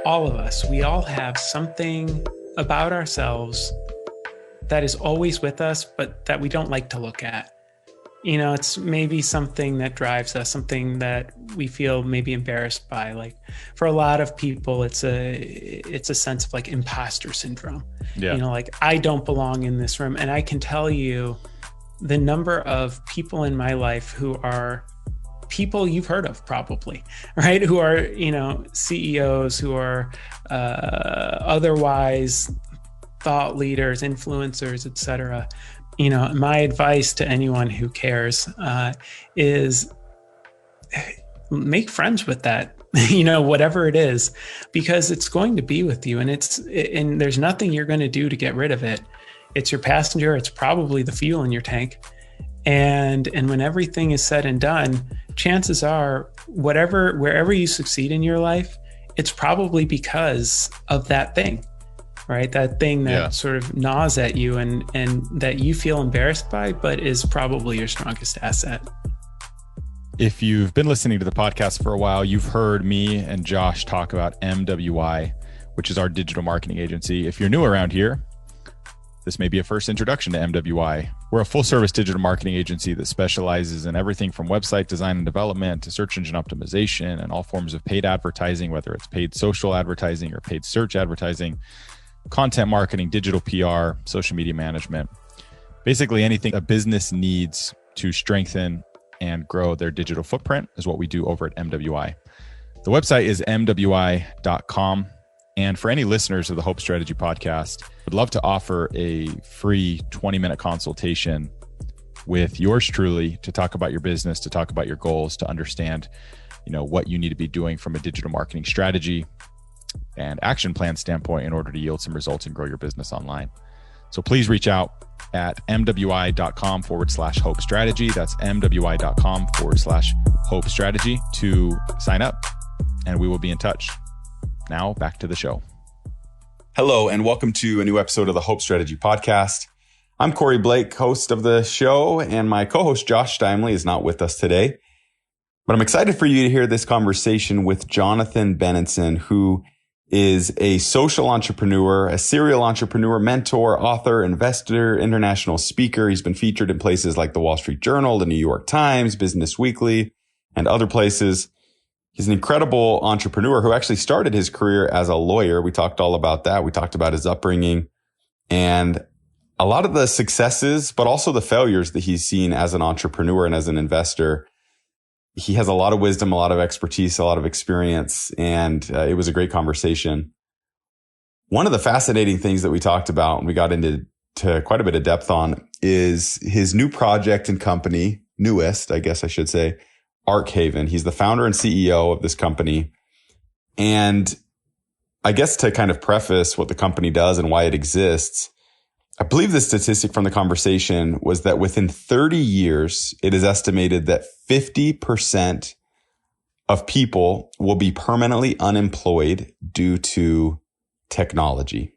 all of us, we all have something about ourselves that is always with us, but that we don't like to look at. You know, it's maybe something that drives us, something that we feel maybe embarrassed by. Like for a lot of people, it's a sense of like imposter syndrome. Yeah. You know, like I don't belong in this room. And I can tell you the number of people in my life who are people you've heard of probably, right? Who are, you know, CEOs, who are otherwise thought leaders, influencers, etc. You know, my advice to anyone who cares is make friends with that, you know, whatever it is, because it's going to be with you, and there's nothing you're going to do to get rid of it. It's your passenger. It's probably the fuel in your tank. And when everything is said and done, chances are wherever you succeed in your life, it's probably because of that thing. Right? That thing that sort of gnaws at you and that you feel embarrassed by, but is probably your strongest asset. If you've been listening to the podcast for a while, you've heard me and Josh talk about MWI, which is our digital marketing agency. If you're new around here, this may be a first introduction to MWI. We're a full-service digital marketing agency that specializes in everything from website design and development to search engine optimization and all forms of paid advertising, whether it's paid social advertising or paid search advertising, content marketing, digital PR, social media management, basically anything a business needs to strengthen and grow their digital footprint is what we do over at MWI. The website is mwi.com. And for any listeners of the Hope Strategy podcast, I'd love to offer a free 20-minute consultation with yours truly to talk about your business, to talk about your goals, to understand, you know, what you need to be doing from a digital marketing strategy and action plan standpoint in order to yield some results and grow your business online. So please reach out at mwi.com/hope strategy. That's mwi.com/hope strategy to sign up, and we will be in touch. Now back to the show. Hello, and welcome to a new episode of the Hope Strategy podcast. I'm Corey Blake, host of the show, and my co-host Josh Steimley is not with us today. But I'm excited for you to hear this conversation with Jonathan Beninson, who is a social entrepreneur, a serial entrepreneur, mentor, author, investor, international speaker. He's been featured in places like the Wall Street Journal, the New York Times, Business Weekly, and other places. He's an incredible entrepreneur who actually started his career as a lawyer. We talked all about that. We talked about his upbringing and a lot of the successes, but also the failures that he's seen as an entrepreneur and as an investor. He has a lot of wisdom, a lot of expertise, a lot of experience, and it was a great conversation. One of the fascinating things that we talked about and we got into quite a bit of depth on is his new project and company, newest, I guess I should say, Arkhaven. He's the founder and CEO of this company. And I guess to kind of preface what the company does and why it exists, I believe the statistic from the conversation was that within 30 years, it is estimated that 50% of people will be permanently unemployed due to technology.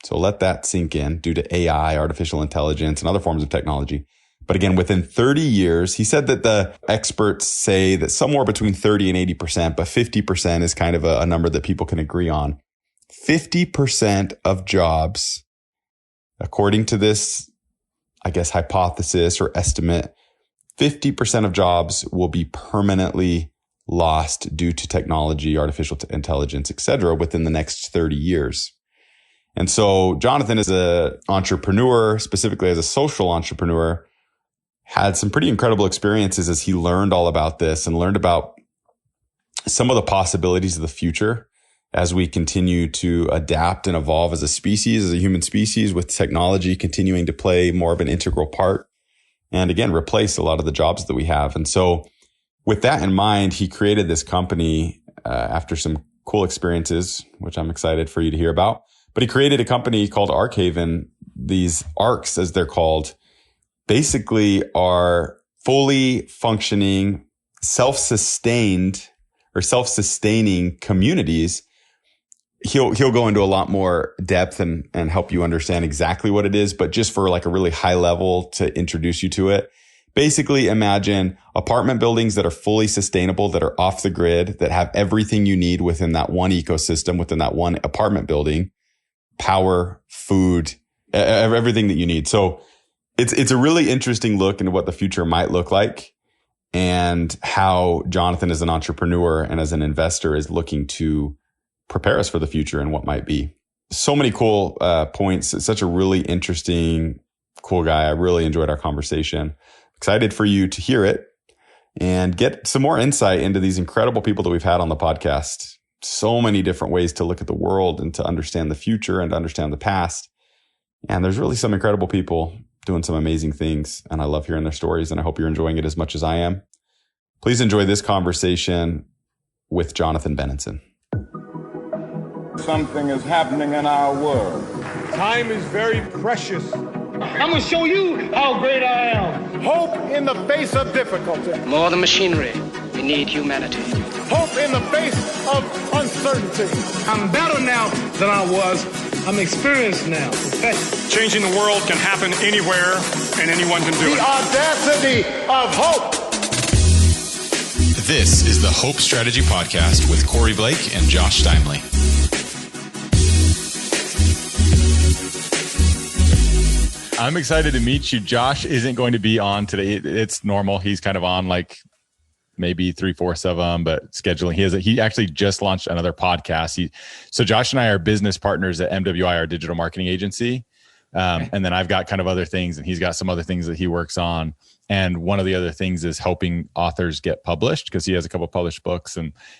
So let that sink in, due to AI, artificial intelligence, and other forms of technology. But again, within 30 years, he said that the experts say that somewhere between 30 and 80%, but 50% is kind of a number that people can agree on. 50% of jobs, according to this, I guess, hypothesis or estimate, 50% of jobs will be permanently lost due to technology, artificial intelligence, et cetera, within the next 30 years. And so Jonathan, as an entrepreneur, specifically as a social entrepreneur, had some pretty incredible experiences as he learned all about this and learned about some of the possibilities of the future as we continue to adapt and evolve as a species, as a human species, with technology continuing to play more of an integral part and, again, replace a lot of the jobs that we have. And so with that in mind, he created this company after some cool experiences, which I'm excited for you to hear about. But he created a company called Arkhaven. These ARCs, as they're called, basically are fully functioning, self-sustaining communities. He'll go into a lot more depth and help you understand exactly what it is, but just for like a really high level to introduce you to it. basically imagine apartment buildings that are fully sustainable, that are off the grid, that have everything you need within that one ecosystem, within that one apartment building, power, food, everything that you need. So it's a really interesting look into what the future might look like, and how Jonathan as an entrepreneur and as an investor is looking to prepare us for the future and what might be. So many cool points. It's such a really interesting, cool guy. I really enjoyed our conversation. Excited for you to hear it and get some more insight into these incredible people that we've had on the podcast. So many different ways to look at the world and to understand the future and to understand the past. And there's really some incredible people doing some amazing things. And I love hearing their stories, and I hope you're enjoying it as much as I am. Please enjoy this conversation with Jonathan Beninson. Something is happening in our world. Time is very precious. I'm gonna show you how great I am. Hope in the face of difficulty. More than machinery, we need humanity. Hope in the face of uncertainty. I'm better now than I was. I'm experienced now. Okay. Changing the world can happen anywhere, and anyone can do it. The audacity of hope. This is the Hope Strategy Podcast with Corey Blake and Josh Steinley. I'm excited to meet you. Josh isn't going to be on today. It's normal. He's kind of on like maybe 3/4 of them, but scheduling. He actually just launched another podcast. So Josh and I are business partners at MWI, our digital marketing agency. And then I've got kind of other things, and he's got some other things that he works on. And one of the other things is helping authors get published, because he has a couple of published books.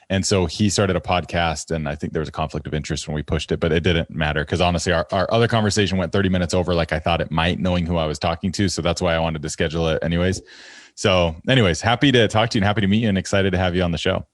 And so he started a podcast, and I think there was a conflict of interest when we pushed it, but it didn't matter, because honestly, our other conversation went 30 minutes over like I thought it might, knowing who I was talking to. So that's why I wanted to schedule it anyways. So anyways, happy to talk to you and happy to meet you, and excited to have you on the show.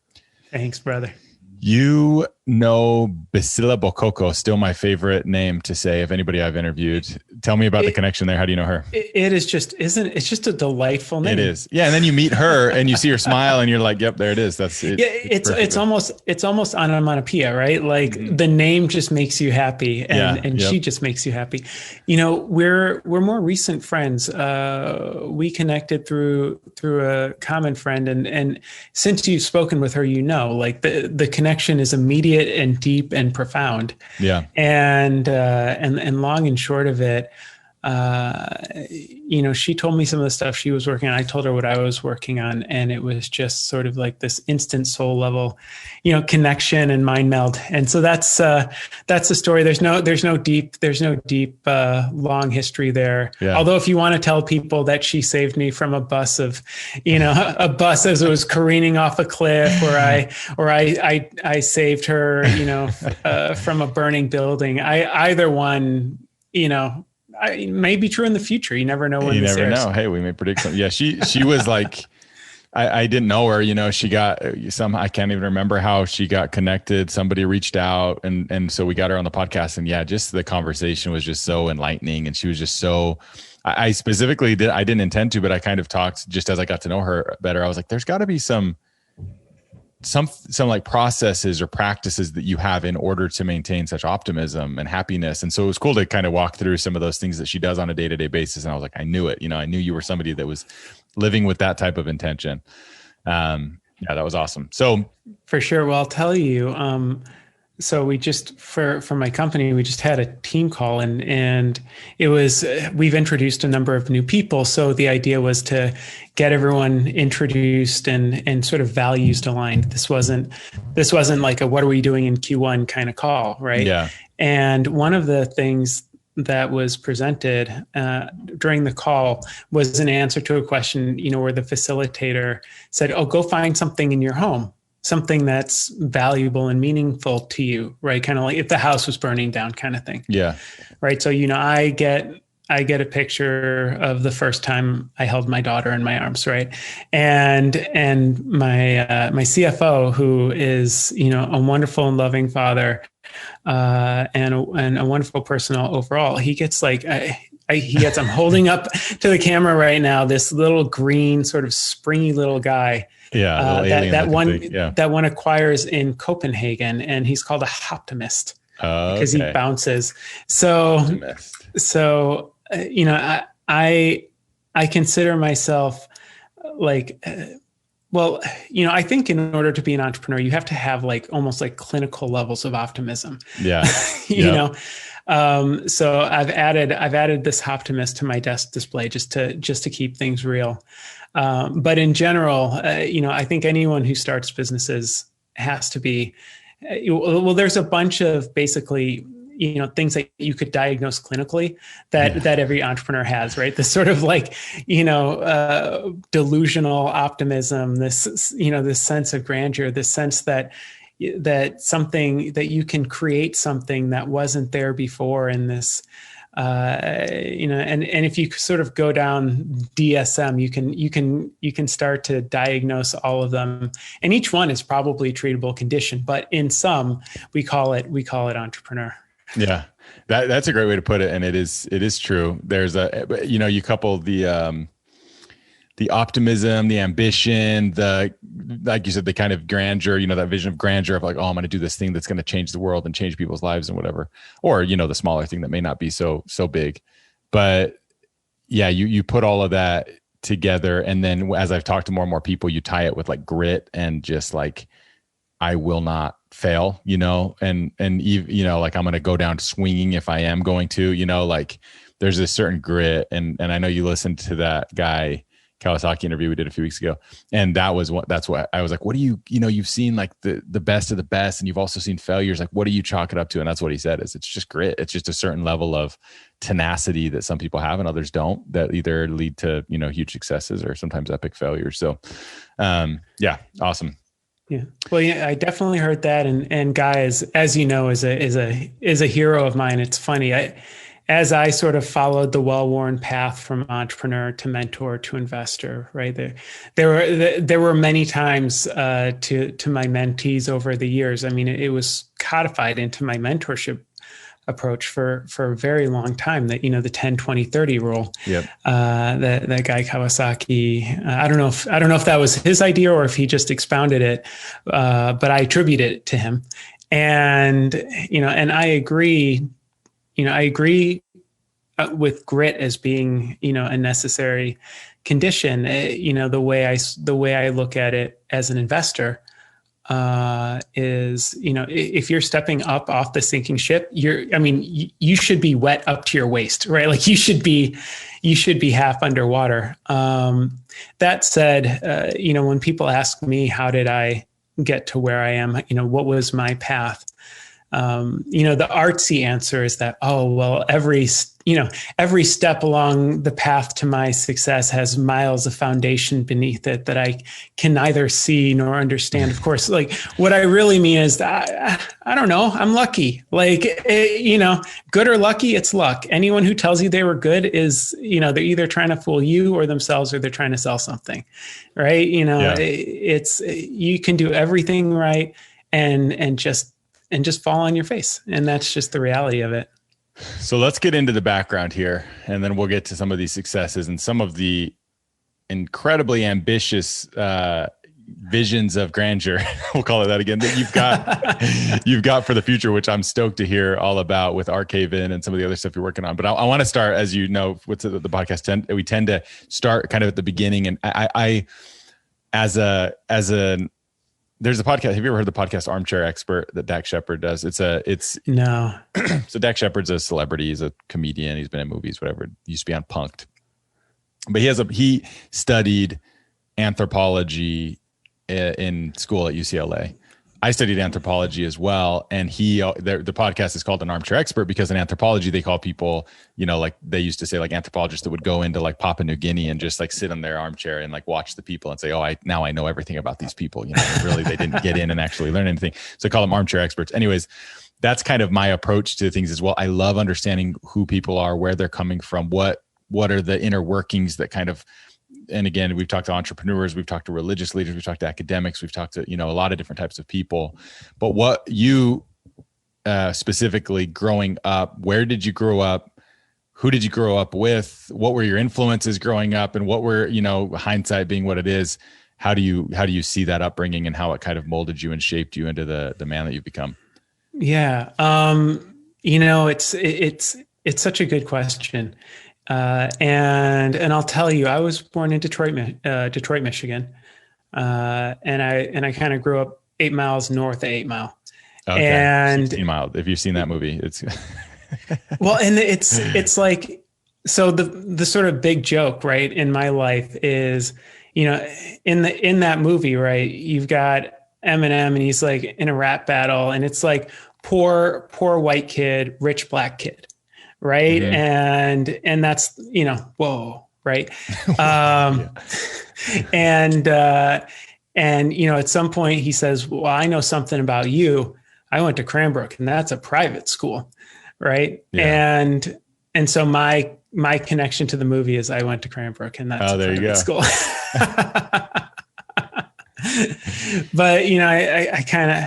Thanks, brother. You know, Basila Bokoko, still my favorite name to say of anybody I've interviewed. Tell me about the connection there. How do you know her? It's just a delightful name. It is. Yeah. And then you meet her and you see her smile and you're like, yep, there it is. That's it. Yeah. It's almost onomatopoeia, right? Like the name just makes you happy, and she just makes you happy. You know, we're more recent friends. We connected through a common friend. And since you've spoken with her, you know, like the connection is immediate and deep and profound. Yeah. And long and short of it, you know, she told me some of the stuff she was working on. I told her what I was working on, and it was just sort of like this instant soul level, you know, connection and mind meld. And so that's the story. There's no deep, long history there. Yeah. Although if you want to tell people that she saved me from a bus as it was careening off a cliff, or I saved her, you know, from a burning building, either one, you know, may be true in the future. You never know when this airs. You never know. Hey, we may predict something. Yeah, she was like, I didn't know her. You know, she got I can't even remember how she got connected. Somebody reached out, and so we got her on the podcast. And yeah, just the conversation was just so enlightening, and she was just so. I specifically I didn't intend to, but I kind of talked just as I got to know her better. I was like, there's got to be some like processes or practices that you have in order to maintain such optimism and happiness. And so it was cool to kind of walk through some of those things that she does on a day-to-day basis. And I was like, I knew it, you know, I knew you were somebody that was living with that type of intention. Yeah, that was awesome. So for sure. Well, I'll tell you, so we just, for my company, we just had a team call, and it was, we've introduced a number of new people. So the idea was to get everyone introduced and sort of values aligned. This wasn't like a, what are we doing in Q1 kind of call, right? Yeah. And one of the things that was presented during the call was an answer to a question, you know, where the facilitator said, oh, go find something in your home, something that's valuable and meaningful to you, right? Kind of like if the house was burning down kind of thing. Yeah. Right. So, you know, I get a picture of the first time I held my daughter in my arms, right? And my CFO, who is, you know, a wonderful and loving father, and a wonderful person overall, he gets like, I'm holding up to the camera right now, this little green sort of springy little guy. Yeah, that one acquires in Copenhagen, and he's called a Hoptimist because he bounces. So you know, I consider myself well, I think in order to be an entrepreneur, you have to have like almost like clinical levels of optimism. Yeah. So I've added this optimist to my desk display just to keep things real. But in general, I think anyone who starts businesses has to be, well, there's a bunch of basically, things that you could diagnose clinically that every entrepreneur has, right? This sort of like, delusional optimism, this sense of grandeur, this sense that something that you can create something that wasn't there before, in this, and if you sort of go down DSM, you can start to diagnose all of them, and each one is probably a treatable condition, but in some we call it entrepreneur. Yeah, that's a great way to put it, and it is true. There's you couple the optimism, the ambition, like you said, the kind of grandeur, that vision of grandeur of like, oh, I'm going to do this thing that's going to change the world and change people's lives and whatever, or the smaller thing that may not be so big, but yeah, you put all of that together, and then as I've talked to more and more people, you tie it with like grit and just like, I will not fail, and like I'm going to go down swinging if I am going to, like there's a certain grit. And I know you listened to that guy Kawasaki interview we did a few weeks ago, and that's what I was like, what do you've seen like the best of the best, and you've also seen failures. Like, what do you chalk it up to? And that's what he said is it's just grit. It's just a certain level of tenacity that some people have and others don't, that either lead to, huge successes or sometimes epic failures. So, yeah, awesome. Yeah. Well, yeah, I definitely heard that. And Guy is a hero of mine. It's funny. As I sort of followed the well-worn path from entrepreneur to mentor to investor, right there were many times to my mentees over the years. I mean, it was codified into my mentorship approach for a very long time, that, the 10, 20, 30 rule. Yep. That guy Kawasaki, I don't know if that was his idea or if he just expounded it, but I attribute it to him. And, and I agree, with grit as being, a necessary condition. The way I look at it as an investor, is, if you're stepping up off the sinking ship, you should be wet up to your waist, right? Like you should be half underwater. That said, when people ask me, how did I get to where I am? What was my path? The artsy answer is that, oh, well, every step along the path to my success has miles of foundation beneath it that I can neither see nor understand. Of course, like what I really mean is that I don't know, I'm lucky. Like, good or lucky, it's luck. Anyone who tells you they were good is, they're either trying to fool you or themselves, or they're trying to sell something, right? It's, you can do everything right and just fall on your face. And that's just the reality of it. So let's get into the background here, and then we'll get to some of these successes and some of the incredibly ambitious visions of grandeur. We'll call it that again, that you've got for the future, which I'm stoked to hear all about with Arkhaven and some of the other stuff you're working on. But I want to start, as you know, with the podcast, we tend to start kind of at the beginning. And I there's a podcast. Have you ever heard the podcast Armchair Expert that Dak Shepard does? No. So Dak Shepard's a celebrity. He's a comedian. He's been in movies, whatever. He used to be on Punk'd. But he studied anthropology in school at UCLA. I studied anthropology as well. And the podcast is called An Armchair Expert because in anthropology, they call people, like they used to say, like anthropologists that would go into like Papua New Guinea and just like sit in their armchair and like watch the people and say, oh, now I know everything about these people. Really, they didn't get in and actually learn anything. So I call them armchair experts. Anyways, that's kind of my approach to things as well. I love understanding who people are, where they're coming from, what are the inner workings that kind of, and again, we've talked to entrepreneurs, we've talked to religious leaders, we've talked to academics, we've talked to, a lot of different types of people. But what you specifically growing up, where did you grow up? Who did you grow up with? What were your influences growing up? And what were, hindsight being what it is, how do you see that upbringing and how it kind of molded you and shaped you into the man that you've become? Yeah. It's such a good question. And I'll tell you, I was born in Detroit, Michigan, and I kind of grew up 8 miles north of 8 Mile. Okay, And 16 Mile. If you've seen that movie, it's well, and it's like, so the sort of big joke, right, in my life is, in that movie, right, you've got Eminem and he's like in a rap battle, and it's like poor white kid, rich black kid, right? Mm-hmm. And that's, whoa, right? And at some point he says, well, I know something about you. I went to Cranbrook, and that's a private school, right? Yeah. And so my connection to the movie is I went to Cranbrook, and that's a private school. But I kind of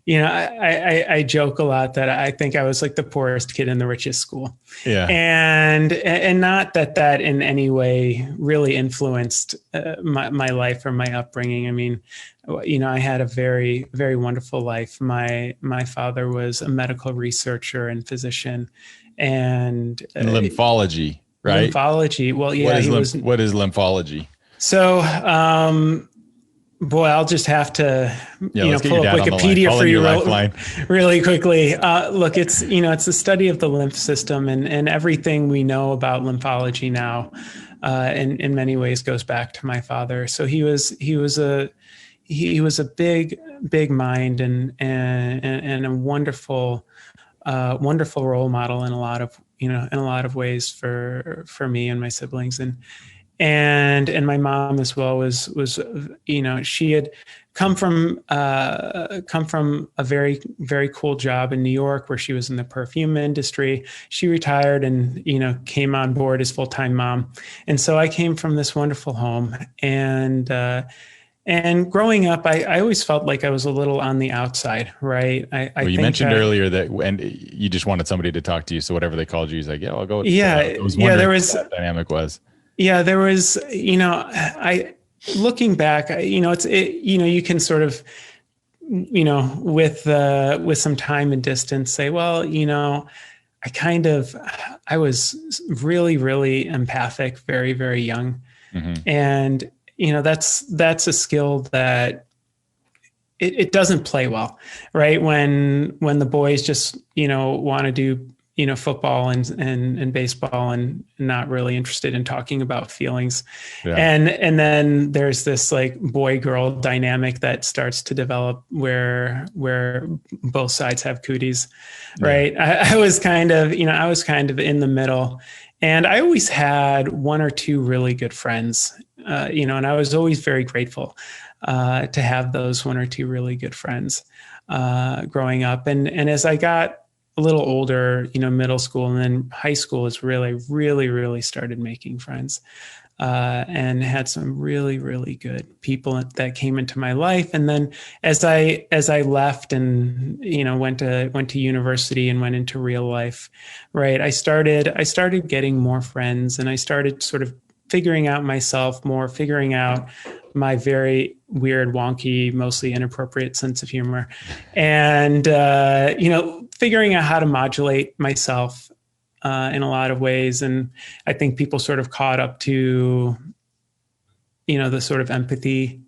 I joke a lot that I think I was like the poorest kid in the richest school. Yeah. And not that in any way really influenced my life or my upbringing. I mean, I had a very, very wonderful life. My father was a medical researcher and physician, and lymphology, right? Lymphology. Well, yeah. What is lymphology? So, boy, I'll just have to pull up Wikipedia for you really quickly. Look, it's it's the study of the lymph system, and everything we know about lymphology now, in many ways, goes back to my father. So he was a big mind and a wonderful role model in a lot of ways for me and my siblings, and my mom as well was she had come from a very, very cool job in New York where she was in the perfume industry. She retired and came on board as full-time mom, and so I came from this wonderful home, and growing up, I always felt like I was a little on the outside, right? You mentioned earlier that when you just wanted somebody to talk to you, so whatever they called you, he's like, yeah, I'll go. There was what that dynamic was. Yeah, there was, looking back, you can sort of, with some time and distance say, well, I was really, really empathic, very, very young. Mm-hmm. And, that's a skill that it doesn't play well, right? When the boys just, want to do football and baseball and not really interested in talking about feelings. Yeah. And then there's this like boy girl dynamic that starts to develop where both sides have cooties, right? Yeah. I was kind of in the middle, and I always had one or two really good friends, and I was always very grateful to have those one or two really good friends growing up. And as I got a little older, middle school and then high school is really, really, really started making friends, and had some really, really good people that came into my life. And then as I left and, went to university and went into real life, right, I started getting more friends, and I started sort of figuring out myself more, figuring out my very weird, wonky, mostly inappropriate sense of humor, and figuring out how to modulate myself in a lot of ways. And I think people sort of caught up to the sort of empathy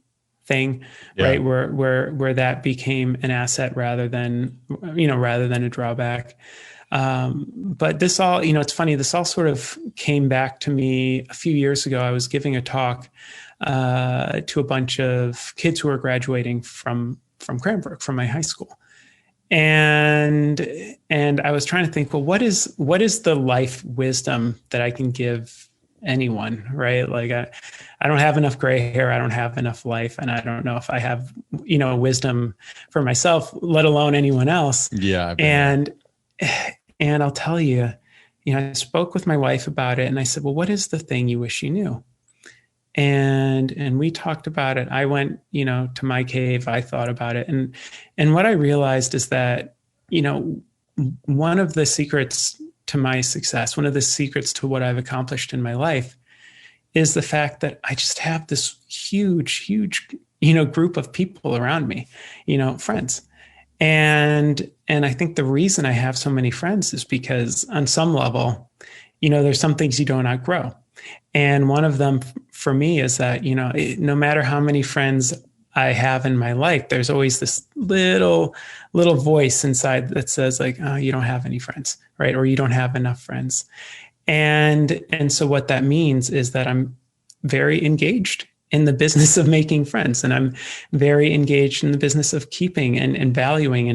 thing, right, where that became an asset rather than a drawback. But this all, it's funny, this all sort of came back to me a few years ago. I was giving a talk to a bunch of kids who were graduating from Cranbrook, from my high school. And I was trying to think, well, what is the life wisdom that I can give anyone, right? Like I don't have enough gray hair. I don't have enough life. And I don't know if I have, wisdom for myself, let alone anyone else. Yeah. And I'll tell you, I spoke with my wife about it, and I said, well, what is the thing you wish you knew? And we talked about it. I went, to my cave. I thought about it. And what I realized is that, one of the secrets to my success, one of the secrets to what I've accomplished in my life is the fact that I just have this huge, group of people around me, friends. And I think the reason I have so many friends is because on some level, there's some things you don't outgrow. And one of them for me is that, no matter how many friends I have in my life, there's always this little voice inside that says like, oh, you don't have any friends, right? Or you don't have enough friends. And so what that means is that I'm very engaged in the business of making friends. And I'm very engaged in the business of keeping and valuing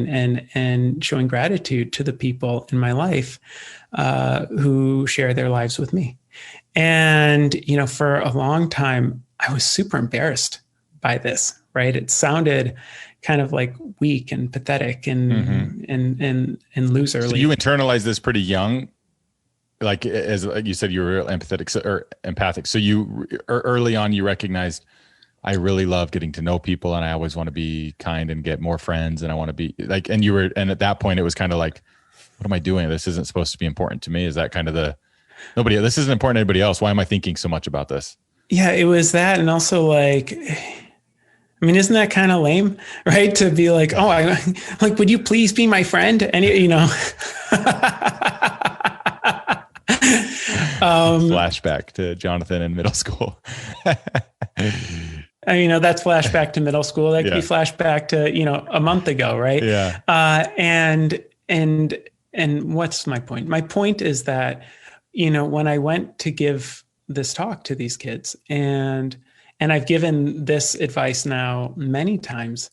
and showing gratitude to the people in my life who share their lives with me. And, for a long time, I was super embarrassed by this, right? It sounded kind of like weak and pathetic and loserly. So you internalized this pretty young, like as you said, you were empathic. So you early on, you recognized, I really love getting to know people, and I always want to be kind and get more friends, and I want to be like, and at that point, it was kind of like, what am I doing? This isn't supposed to be important to me. Is that kind of this isn't important to anybody else. Why am I thinking so much about this? Yeah, it was that. And also like, isn't that kind of lame, right? To be like, oh, would you please be my friend? And Flashback to Jonathan in middle school. That's flashback to middle school. That could be flashback to, a month ago. Right. Yeah. And what's my point? My point is that, when I went to give this talk to these kids, and I've given this advice now many times,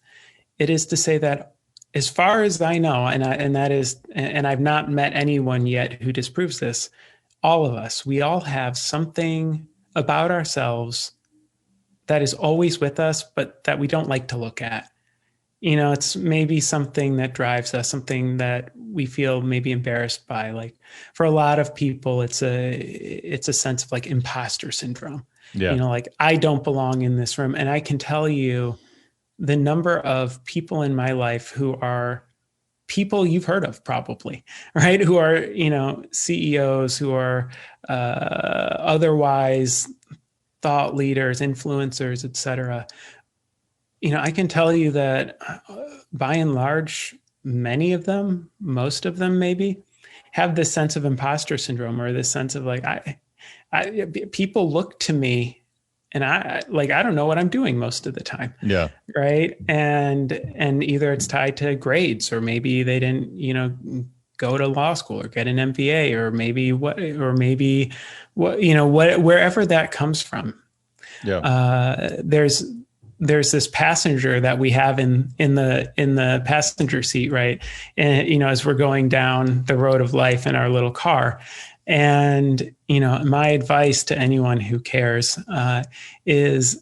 it is to say that as far as I know, and I've not met anyone yet who disproves this, all of us, we all have something about ourselves that is always with us, but that we don't like to look at. It's maybe something that drives us, something that we feel maybe embarrassed by. Like for a lot of people, it's a sense of like imposter syndrome. Yeah. Like I don't belong in this room. And I can tell you the number of people in my life who are people you've heard of probably, right? Who are, CEOs, who are otherwise thought leaders, influencers, et cetera. I can tell you that by and large, many of them, most of them maybe, have this sense of imposter syndrome, or this sense of like, people look to me and I don't know what I'm doing most of the time. Yeah. Right. And either it's tied to grades, or maybe they didn't, go to law school or get an MBA, or maybe wherever that comes from. Yeah. There's this passenger that we have in the passenger seat, right? And, as we're going down the road of life in our little car. And, my advice to anyone who cares is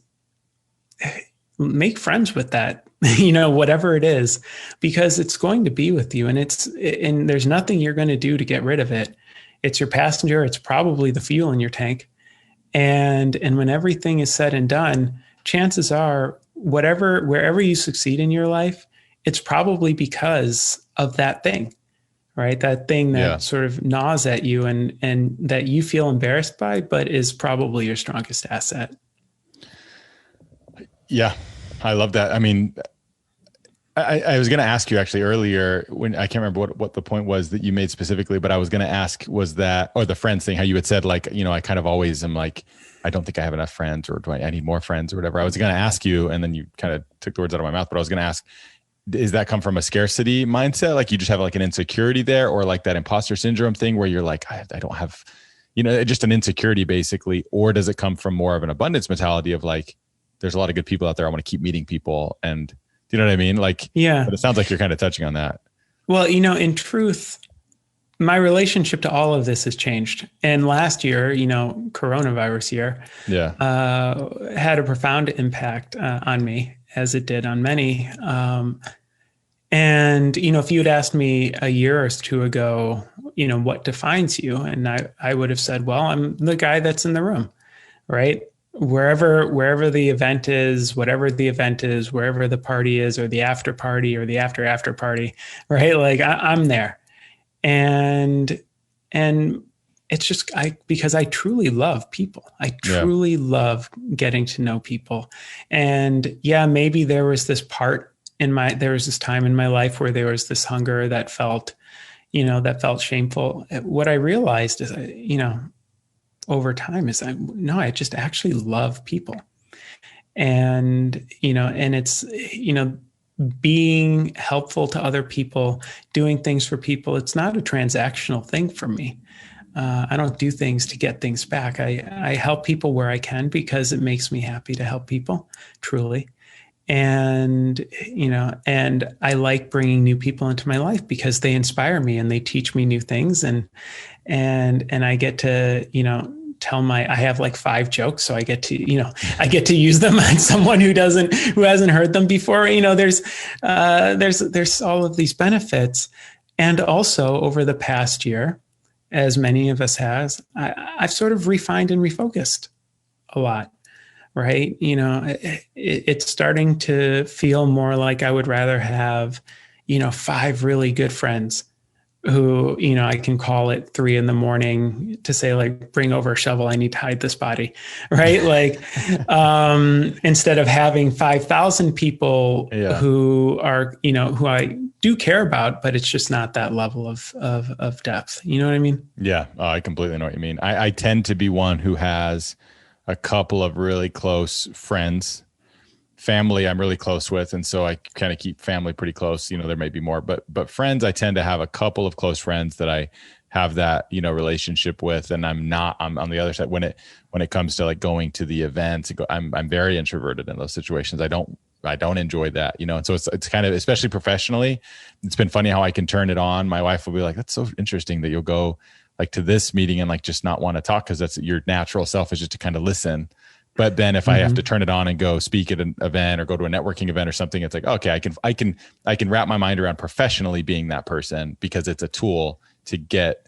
make friends with that, whatever it is, because it's going to be with you, and there's nothing you're going to do to get rid of it. It's your passenger. It's probably the fuel in your tank. And when everything is said and done, chances are wherever you succeed in your life, it's probably because of that thing, right? That thing that sort of gnaws at you and that you feel embarrassed by, but is probably your strongest asset. Yeah, I love that. I was going to ask you actually earlier, when I can't remember what the point was that you made specifically, but I was going to ask, was that, or the friends thing, how you had said like, I kind of always am like, I don't think I have enough friends, or I need more friends or whatever. I was going to ask you, and then you kind of took the words out of my mouth, but I was going to ask, does that come from a scarcity mindset? Like you just have like an insecurity there, or like that imposter syndrome thing where you're like, I don't have, just an insecurity basically, or does it come from more of an abundance mentality of like, there's a lot of good people out there, I want to keep meeting people, and do you know what I mean? Like, yeah, but it sounds like you're kind of touching on that. Well, in truth, my relationship to all of this has changed. And last year, coronavirus year, had a profound impact on me, as it did on many. And, if you had asked me a year or two ago, what defines you? And I would have said, well, I'm the guy that's in the room, right? Wherever the event is, whatever the event is, wherever the party is, or the after party, or the after party, right? Like I'm there. And it's just, because I truly love people. I truly love getting to know people. And maybe there was this time in my life where there was this hunger that felt, that felt shameful. What I realized is, over time is I just actually love people. And, and it's, being helpful to other people, doing things for people. It's not a transactional thing for me. I don't do things to get things back. I help people where I can because it makes me happy to help people, truly. And, and I like bringing new people into my life because they inspire me and they teach me new things. And I get to, I have like 5 jokes. So I get to use them on someone who hasn't heard them before. There's all of these benefits. And also over the past year, as many of us has, I've sort of refined and refocused a lot, right? It's starting to feel more like I would rather have, 5 really good friends who, I can call at 3 a.m. to say like, bring over a shovel. I need to hide this body. Right. Like, instead of having 5,000 people who are, who I do care about, but it's just not that level of depth. You know what I mean? Yeah. I completely know what you mean. I tend to be one who has a couple of really close friends. Family I'm really close with, and so I kind of keep family pretty close. There may be more, but friends, I tend to have a couple of close friends that I have that relationship with, and I'm on the other side when it comes to like going to the events. I'm very introverted in those situations. I don't enjoy that, and so it's kind of, especially professionally, it's been funny how I can turn it on. My wife will be like, "That's so interesting that you'll go like to this meeting and like just not want to talk because that's your natural self is just to kind of listen." But then if I have to turn it on and go speak at an event or go to a networking event or something, it's like, okay, I can wrap my mind around professionally being that person because it's a tool to get,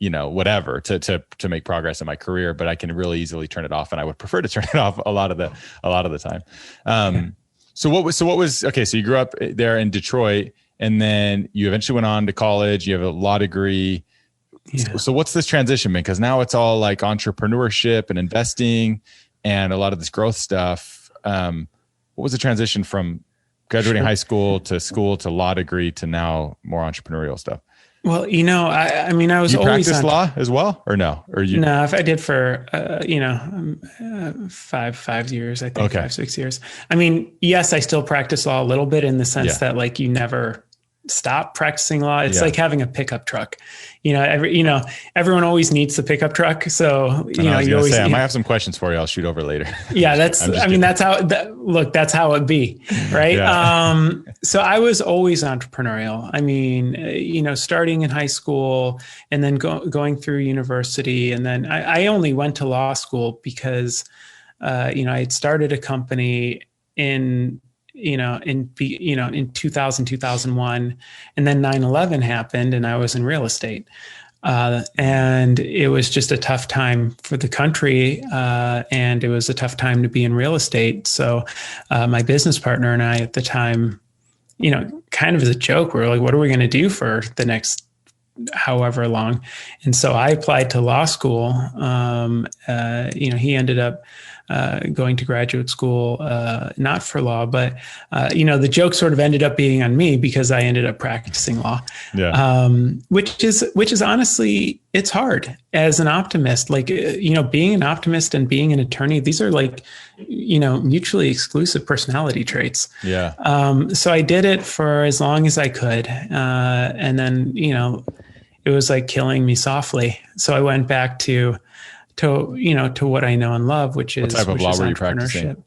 whatever, to make progress in my career, but I can really easily turn it off. And I would prefer to turn it off a lot of the time. So what was, okay. So you grew up there in Detroit and then you eventually went on to college, you have a law degree. Yeah. So what's this transition been? Because now it's all like entrepreneurship and investing and a lot of this growth stuff. What was the transition from graduating high school to law degree to now more entrepreneurial stuff? Well, I mean, I was always practice law as well, or no? Or you? No, if I did for 5 years, I think. Okay. 5-6 years. I mean, yes, I still practice law a little bit in the sense that like you never stop practicing law. It's like having a pickup truck. Everyone always needs the pickup truck. So you always. I might have some questions for you. I'll shoot over later. Yeah, that's how it be, right? Yeah. So I was always entrepreneurial. I mean, starting in high school and then going through university, and then I only went to law school because I had started a company in 2000, 2001, and then 9/11 happened and I was in real estate. And it was just a tough time for the country. And it was a tough time to be in real estate. So, my business partner and I at the time, kind of as a joke, we were like, what are we going to do for the next however long? And so I applied to law school. He ended up going to graduate school, not for law, but, the joke sort of ended up being on me because I ended up practicing law, which is honestly, it's hard as an optimist, like, being an optimist and being an attorney, these are like, mutually exclusive personality traits. Yeah. So I did it for as long as I could. And then, it was like killing me softly. So I went back to what I know and love, which is what type of law were you practicing?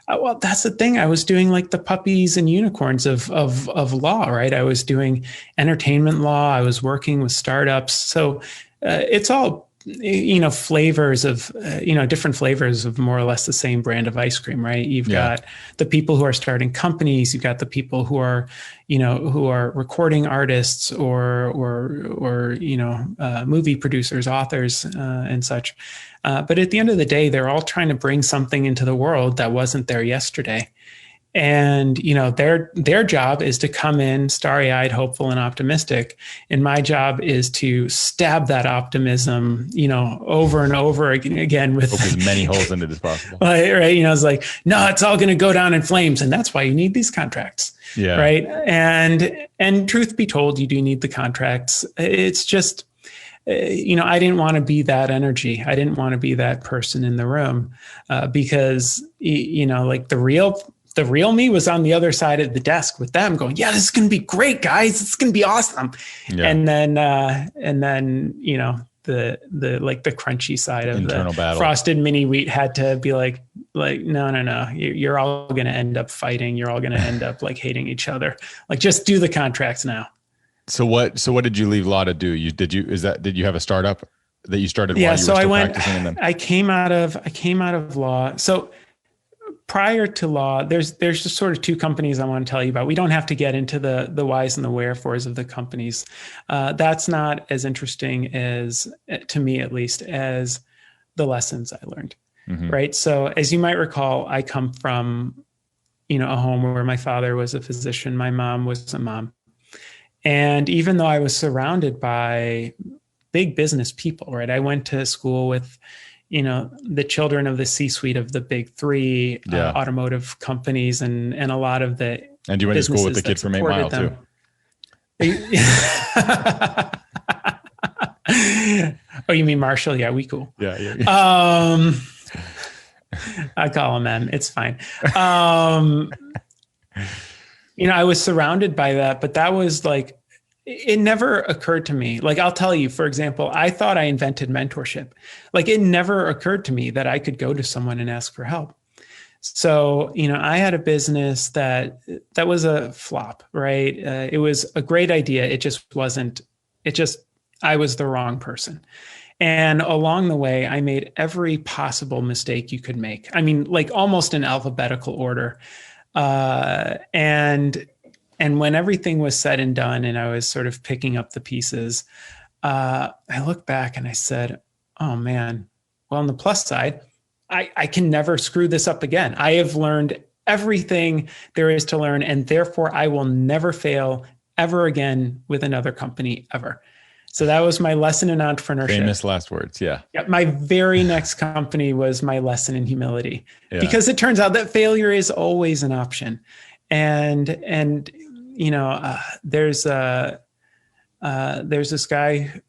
Well, that's the thing. I was doing like the puppies and unicorns of law, right? I was doing entertainment law. I was working with startups. So it's all, flavors of, different flavors of more or less the same brand of ice cream, right? You've got the people who are starting companies. You've got the people who are, who are recording artists or movie producers, authors, and such. But at the end of the day, they're all trying to bring something into the world that wasn't there yesterday. And, their job is to come in starry-eyed, hopeful, and optimistic. And my job is to stab that optimism, over and over again with poke as many holes in it as possible. Right. It's like, no, it's all going to go down in flames. And that's why you need these contracts. Yeah. Right. And truth be told, you do need the contracts. It's just, I didn't want to be that energy. I didn't want to be that person in the room because, like the real me was on the other side of the desk with them going, yeah, this is going to be great, guys. It's going to be awesome. Yeah. And then, the crunchy side of internal battle. Frosted mini wheat had to be like, no, you're all going to end up fighting. You're all going to end up like hating each other. Like, just do the contracts now. So what did you leave law to do? Did you have a startup that you started while you were still practicing? And then? I came out of law. So prior to law, there's just sort of two companies I want to tell you about. We don't have to get into the whys and the wherefores of the companies. That's not as interesting as, to me at least, as the lessons I learned. Mm-hmm. Right. So as you might recall, I come from, a home where my father was a physician, my mom was a mom. And even though I was surrounded by big business people, right, I went to school with, the children of the C-suite of the big three automotive companies and a lot of the. And you went to school with the kid from 8 Mile too. Oh, you mean Marshall? Yeah, we cool. Yeah. I call him M. It's fine. I was surrounded by that, but that was like, it never occurred to me. Like, I'll tell you, for example, I thought I invented mentorship. Like, it never occurred to me that I could go to someone and ask for help. So, I had a business that was a flop, right? It was a great idea. It just wasn't, I was the wrong person. And along the way, I made every possible mistake you could make. I mean, like almost in alphabetical order. And when everything was said and done and I was sort of picking up the pieces, I looked back and I said, oh man, well, on the plus side, I can never screw this up again. I have learned everything there is to learn, and therefore I will never fail ever again with another company ever. So that was my lesson in entrepreneurship. Famous last words. Yeah. My very next company was my lesson in humility, because it turns out that failure is always an option. And there's this guy,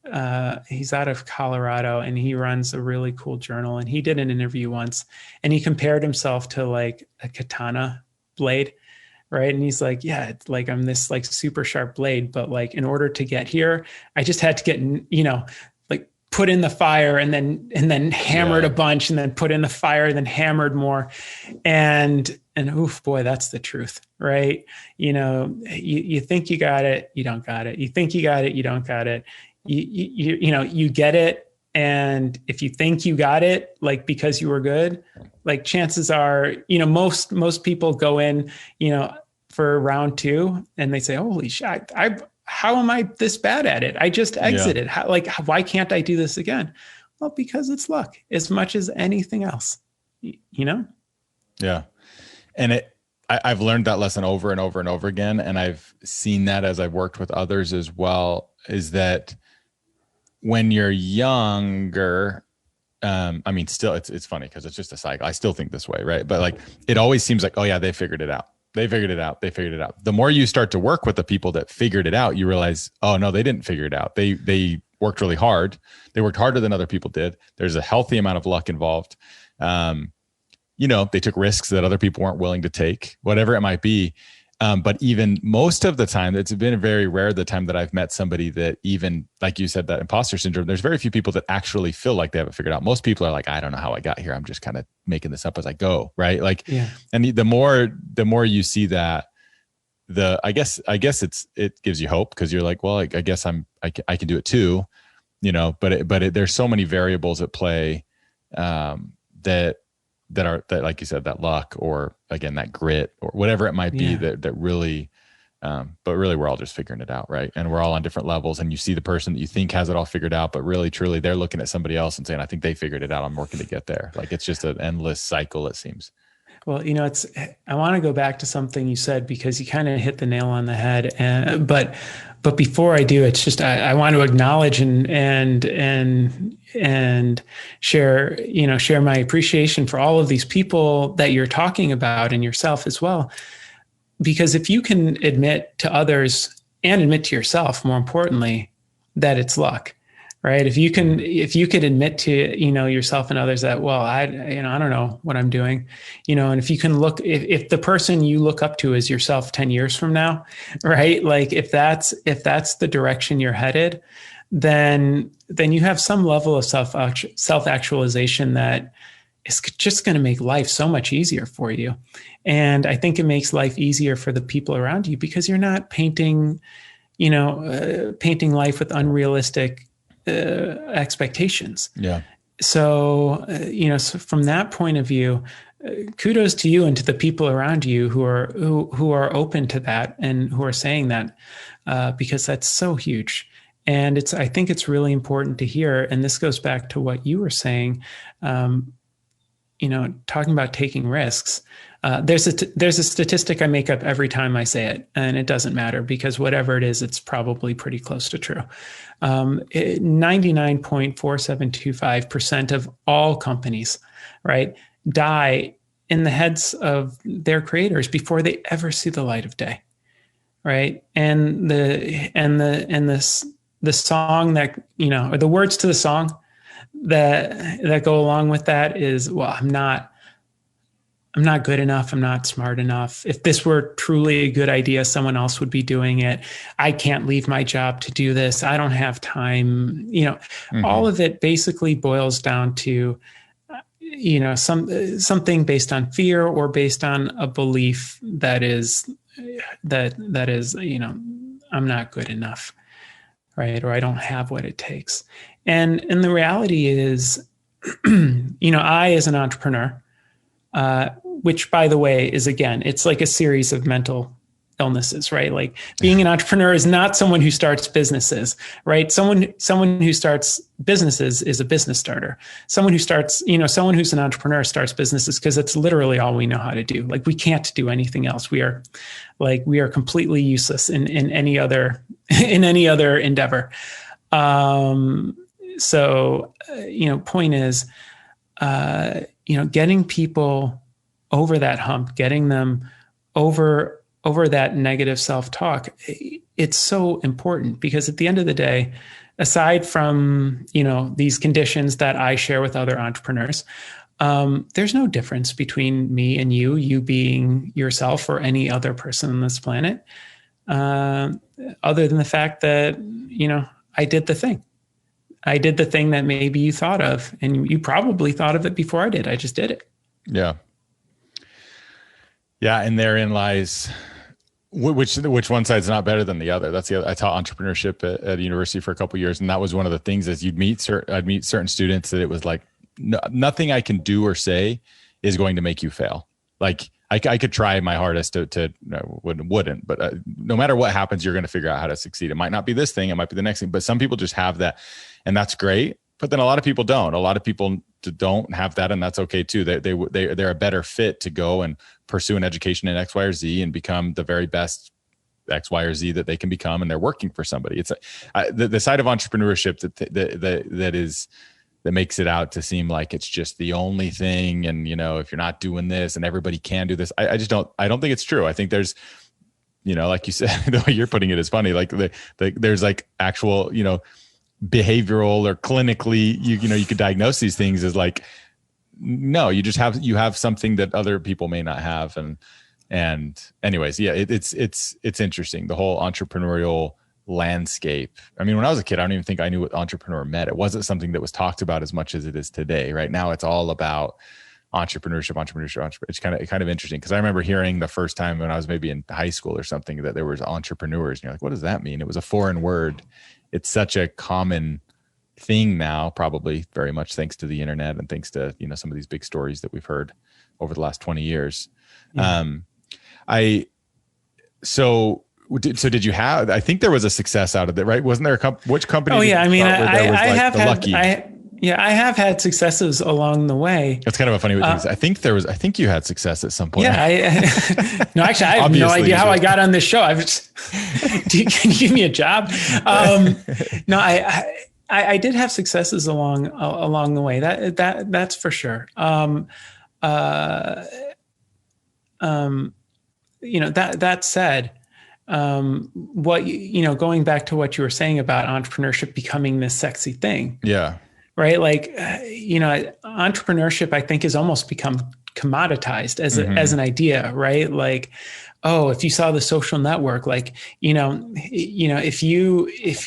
he's out of Colorado and he runs a really cool journal, and he did an interview once and he compared himself to like a katana blade. Right. And he's like, yeah, it's like, I'm this like super sharp blade, but like, in order to get here, I just had to get, like put in the fire and then hammered a bunch, and then put in the fire, then hammered more. And oof, boy, that's the truth. Right. You think you got it, you don't got it. You think you got it, you don't got it. You get it. And if you think you got it, like, because you were good, like chances are, most people go in, for round 2 and they say, holy shit, how am I this bad at it? I just exited. Yeah. Why can't I do this again? Well, because it's luck as much as anything else, Yeah. And I've learned that lesson over and over and over again. And I've seen that as I've worked with others as well, is that when you're younger, still it's funny because it's just a cycle. I still think this way, right? But like, it always seems like, oh yeah, they figured it out. They figured it out. The more you start to work with the people that figured it out, you realize, oh no, they didn't figure it out. They worked really hard. They worked harder than other people did. There's a healthy amount of luck involved. They took risks that other people weren't willing to take, whatever it might be. But even most of the time, it's been very rare the time that I've met somebody that, even like you said, that imposter syndrome, there's very few people that actually feel like they have it figured out. Most people are like, I don't know how I got here. I'm just kind of making this up as I go. Right. Like, and the more you see that, I guess it gives you hope, because you're like, well, I guess I can do it too, but there's so many variables at play, that like you said, that luck, or again, that grit, or whatever it might be, that really, but really we're all just figuring it out. Right. And we're all on different levels, and you see the person that you think has it all figured out, but really, truly they're looking at somebody else and saying, I think they figured it out. I'm working to get there. Like, it's just an endless cycle, it seems. Well, I want to go back to something you said because you kind of hit the nail on the head. But before I do, it's just, I want to acknowledge and share my appreciation for all of these people that you're talking about and yourself as well. Because if you can admit to others and admit to yourself, more importantly, that it's luck, right? If you could admit to, yourself and others that, well, I don't know what I'm doing, and if you can if the person you look up to is yourself 10 years from now, right? Like if that's the direction you're headed, then you have some level of self-actualization that is just going to make life so much easier for you. And I think it makes life easier for the people around you because you're not painting life with unrealistic expectations. Yeah. So, so from that point of view, kudos to you and to the people around you who are open to that and who are saying that, because that's so huge. And I think it's really important to hear. And this goes back to what you were saying, talking about taking risks. There's a statistic I make up every time I say it, and it doesn't matter because whatever it is, it's probably pretty close to true. 99.4725% of all companies, right, die in the heads of their creators before they ever see the light of day, right? And the song that, or the words to the song that go along with that is, well, I'm not good enough. I'm not smart enough. If this were truly a good idea, someone else would be doing it. I can't leave my job to do this. I don't have time. All of it basically boils down to, something based on fear or based on a belief that is, I'm not good enough, right? Or I don't have what it takes. And the reality is, I, as an entrepreneur, which, by the way, is, again, it's like a series of mental illnesses, right? Like being an entrepreneur is not someone who starts businesses, right? Someone who starts businesses is a business starter. Someone who's an entrepreneur starts businesses because it's literally all we know how to do. Like we can't do anything else. We are completely useless in any other endeavor. So, point is, getting people over that hump, getting them over that negative self-talk, it's so important because at the end of the day, aside from, these conditions that I share with other entrepreneurs, there's no difference between me and you being yourself or any other person on this planet, other than the fact that, I did the thing. I did the thing that maybe you thought of, and you probably thought of it before I did. I just did it. Yeah. Yeah. And therein lies which one side's not better than the other. That's the other. I taught entrepreneurship at university for a couple of years. And that was one of the things as I'd meet certain students that it was like, nothing I can do or say is going to make you fail. Like I could try my hardest to wouldn't, but no matter what happens, you're going to figure out how to succeed. It might not be this thing. It might be the next thing, but some people just have that, and that's great. But then a lot of people don't. A lot of people don't have that, and that's okay too. They're a better fit to go and pursue an education in X, Y, or Z and become the very best X, Y, or Z that they can become, and they're working for somebody. It's the side of entrepreneurship that makes it out to seem like it's just the only thing, and if you're not doing this, and everybody can do this. I don't think it's true. I think there's, like you said, the way you're putting it is funny. Like there's like actual, behavioral or clinically, you could diagnose these things as like, no, you have something that other people may not have. And anyways, yeah, it's interesting. The whole entrepreneurial landscape. I mean, when I was a kid, I don't even think I knew what entrepreneur meant. It wasn't something that was talked about as much as it is today. Right now, it's all about entrepreneurship. It's kind of interesting because I remember hearing the first time when I was maybe in high school or something that there was entrepreneurs, and you're like, what does that mean? It was a foreign word. It's such a common thing now, probably very much thanks to the internet and thanks to some of these big stories that we've heard over the last 20 years. Yeah. So did you have? I think there was a success out of it, right? Wasn't there which company? Oh yeah, I mean, Yeah, I have had successes along the way. It's kind of a funny thing. I think you had success at some point. Yeah, no, actually, I have no idea how I got on this show. Can you give me a job? No, I did have successes along the way. That's for sure. That said, going back to what you were saying about entrepreneurship becoming this sexy thing. Yeah. Right. Like, entrepreneurship, I think, has almost become commoditized as an idea, right? Like, oh, if you saw The Social Network, like, if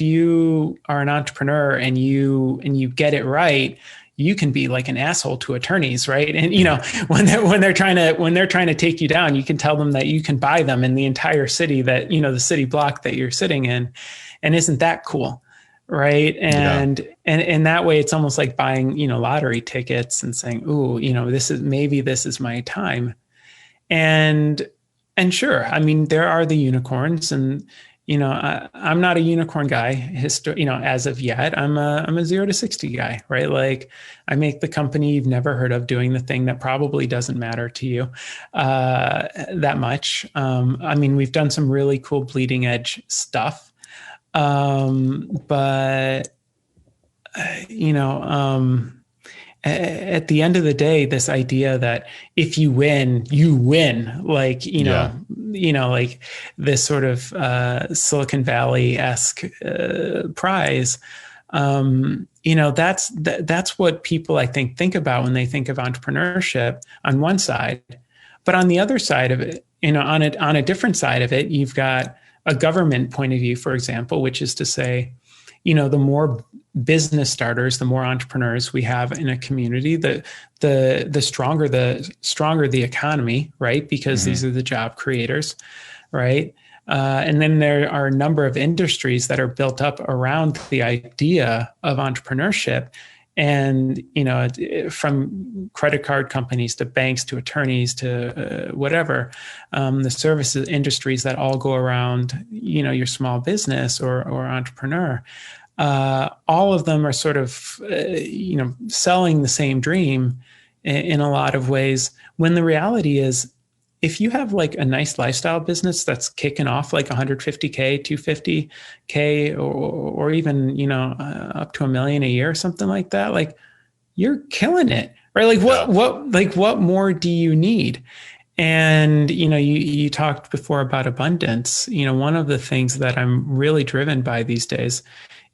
you are an entrepreneur and you get it right, you can be like an asshole to attorneys, right? And when they're trying to take you down, you can tell them that you can buy them in the entire city, that the city block that you're sitting in, and isn't that cool, right? And that way, it's almost like buying lottery tickets and saying, "Ooh, this is my time," and sure, I mean, there are the unicorns, and I'm not a unicorn guy, as of yet. I'm a 0 to 60 guy, right? Like, I make the company you've never heard of doing the thing that probably doesn't matter to you that much. I mean, we've done some really cool bleeding edge stuff, but at the end of the day, this idea that if you win, you win, like, like this sort of Silicon Valley-esque prize, that's what people, I think about when they think of entrepreneurship on one side. But on the other side of it, on a different side of it, you've got a government point of view, for example, which is to say, the more business starters, the more entrepreneurs we have in a community, the stronger the economy, right? Because these are the job creators, right? And then there are a number of industries that are built up around the idea of entrepreneurship. And, from credit card companies to banks to attorneys to whatever, the services industries that all go around, your small business or entrepreneur, all of them are sort of, selling the same dream in a lot of ways, when the reality is, if you have like a nice lifestyle business that's kicking off like 150K, 250K, or even, up to $1 million a year or something like that, like, you're killing it, right? Like what more do you need? And, you talked before about abundance. One of the things that I'm really driven by these days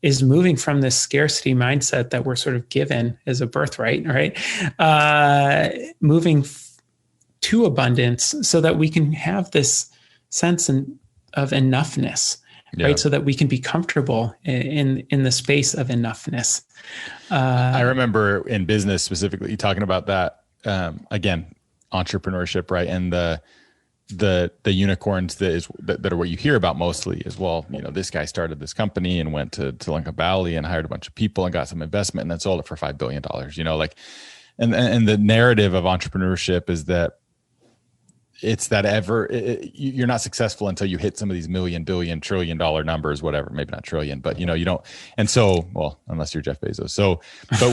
is moving from this scarcity mindset that we're sort of given as a birthright, right? Moving to abundance so that we can have this sense of enoughness, right? So that we can be comfortable in the space of enouggness. I remember in business specifically talking about that, again, entrepreneurship, right? And the unicorns that are what you hear about mostly is, well, this guy started this company and went to Silicon Valley and hired a bunch of people and got some investment and then sold it for $5 billion, and the narrative of entrepreneurship is that it's that you're not successful until you hit some of these million, billion, $1 trillion numbers, whatever, maybe not trillion, but you don't. And so, well, unless you're Jeff Bezos. So, but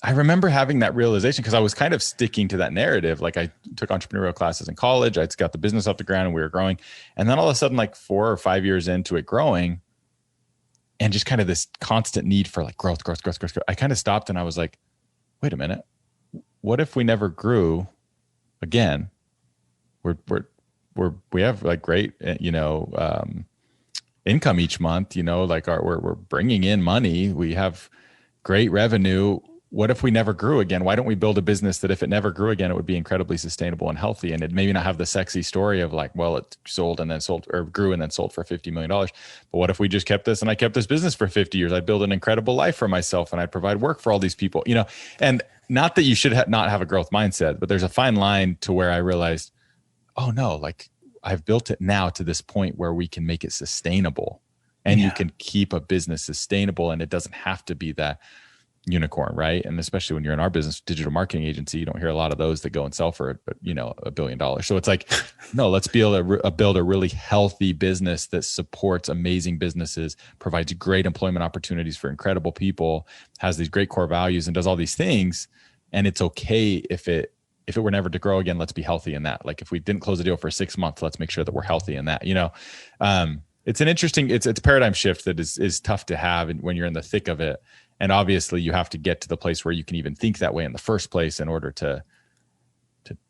I remember having that realization because I was kind of sticking to that narrative. Like, I took entrepreneurial classes in college. I got the business off the ground and we were growing. And then all of a sudden, like 4 or 5 years into it growing, and just kind of this constant need for like growth. I kind of stopped and I was like, wait a minute. What if we never grew again? We have like great, income each month, like we're bringing in money. We have great revenue. What if we never grew again? Why don't we build a business that if it never grew again, it would be incredibly sustainable and healthy? And it maybe not have the sexy story of like, well, it sold and then sold, or grew and then sold for $50 million. But what if we just kept this and I kept this business for 50 years? I'd build an incredible life for myself and I'd provide work for all these people, and not that you should not have a growth mindset, but there's a fine line to where I realized, oh no, like I've built it now to this point where we can make it sustainable and you can keep a business sustainable. And it doesn't have to be that unicorn, right? And especially when you're in our business, digital marketing agency, you don't hear a lot of those that go and sell for, $1 billion. So it's like, no, let's be able to build a really healthy business that supports amazing businesses, provides great employment opportunities for incredible people, has these great core values, and does all these things. And it's okay if it were never to grow again, let's be healthy in that. Like if we didn't close a deal for 6 months, let's make sure that we're healthy in that. It's an interesting, it's a paradigm shift that is tough to have when you're in the thick of it. And obviously you have to get to the place where you can even think that way in the first place in order to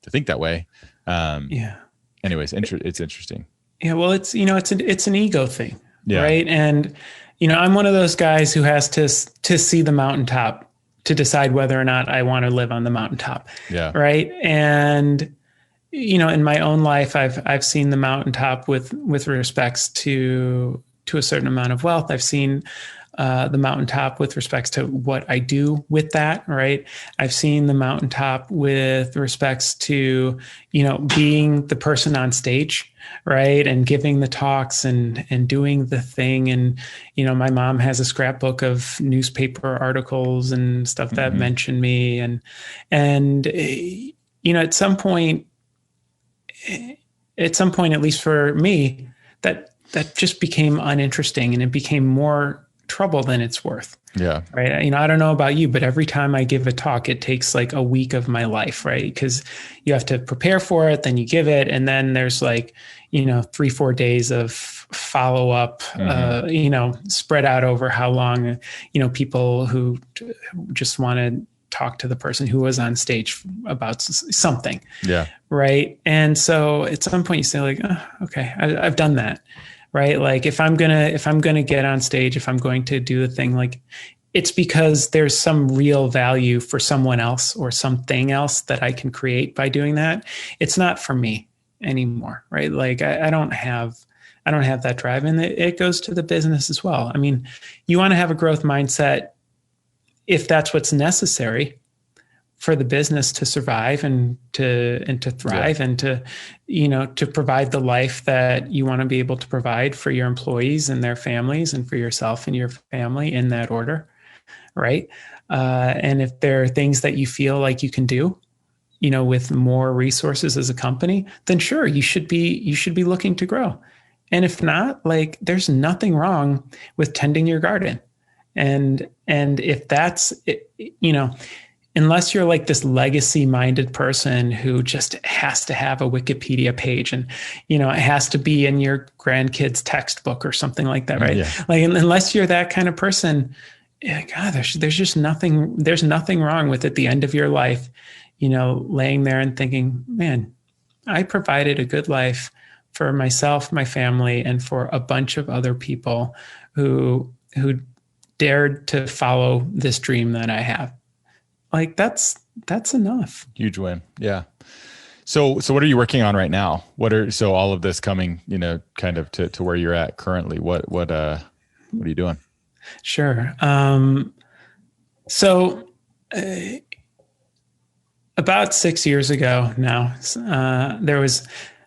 think that way. Anyways, it's interesting. Yeah. Well, it's an ego thing, yeah. Right. And, I'm one of those guys who has to see the mountaintop to decide whether or not I want to live on the mountaintop. Yeah. Right. And, in my own life, I've seen the mountaintop with respects to a certain amount of wealth. I've seen the mountaintop with respects to what I do with that, right? I've seen the mountaintop with respects to, being the person on stage, right? And giving the talks and doing the thing. And, my mom has a scrapbook of newspaper articles and stuff that mention me. And, at some point, at least for me, that just became uninteresting and it became more trouble than it's worth. Yeah. Right. I don't know about you, but every time I give a talk, it takes like a week of my life, right? Because you have to prepare for it, then you give it. And then there's 3-4 days of follow up, spread out over how long, people who just want to talk to the person who was on stage about something. Yeah. Right. And so at some point you say like, oh, okay, I've done that. Right. Like if I'm going to get on stage, if I'm going to do the thing, like it's because there's some real value for someone else or something else that I can create by doing that. It's not for me anymore. Right. Like I don't have that drive, and it goes to the business as well. I mean, you want to have a growth mindset if that's what's necessary for the business to survive and to thrive, and to provide the life that you want to be able to provide for your employees and their families and for yourself and your family in that order. Right. And if there are things that you feel like you can do, with more resources as a company, then sure, you should be looking to grow. And if not, like there's nothing wrong with tending your garden. And if that's, unless you're like this legacy minded person who just has to have a Wikipedia page and, it has to be in your grandkids' textbook or something like that. Right. Yeah. Like, unless you're that kind of person, God, there's just nothing wrong with at the end of your life, laying there and thinking, man, I provided a good life for myself, my family, and for a bunch of other people who dared to follow this dream that I have. Like that's enough. Huge win. Yeah. So what are you working on right now? So all of this coming, kind of to where you're at currently, what are you doing? Sure. So about 6 years ago now,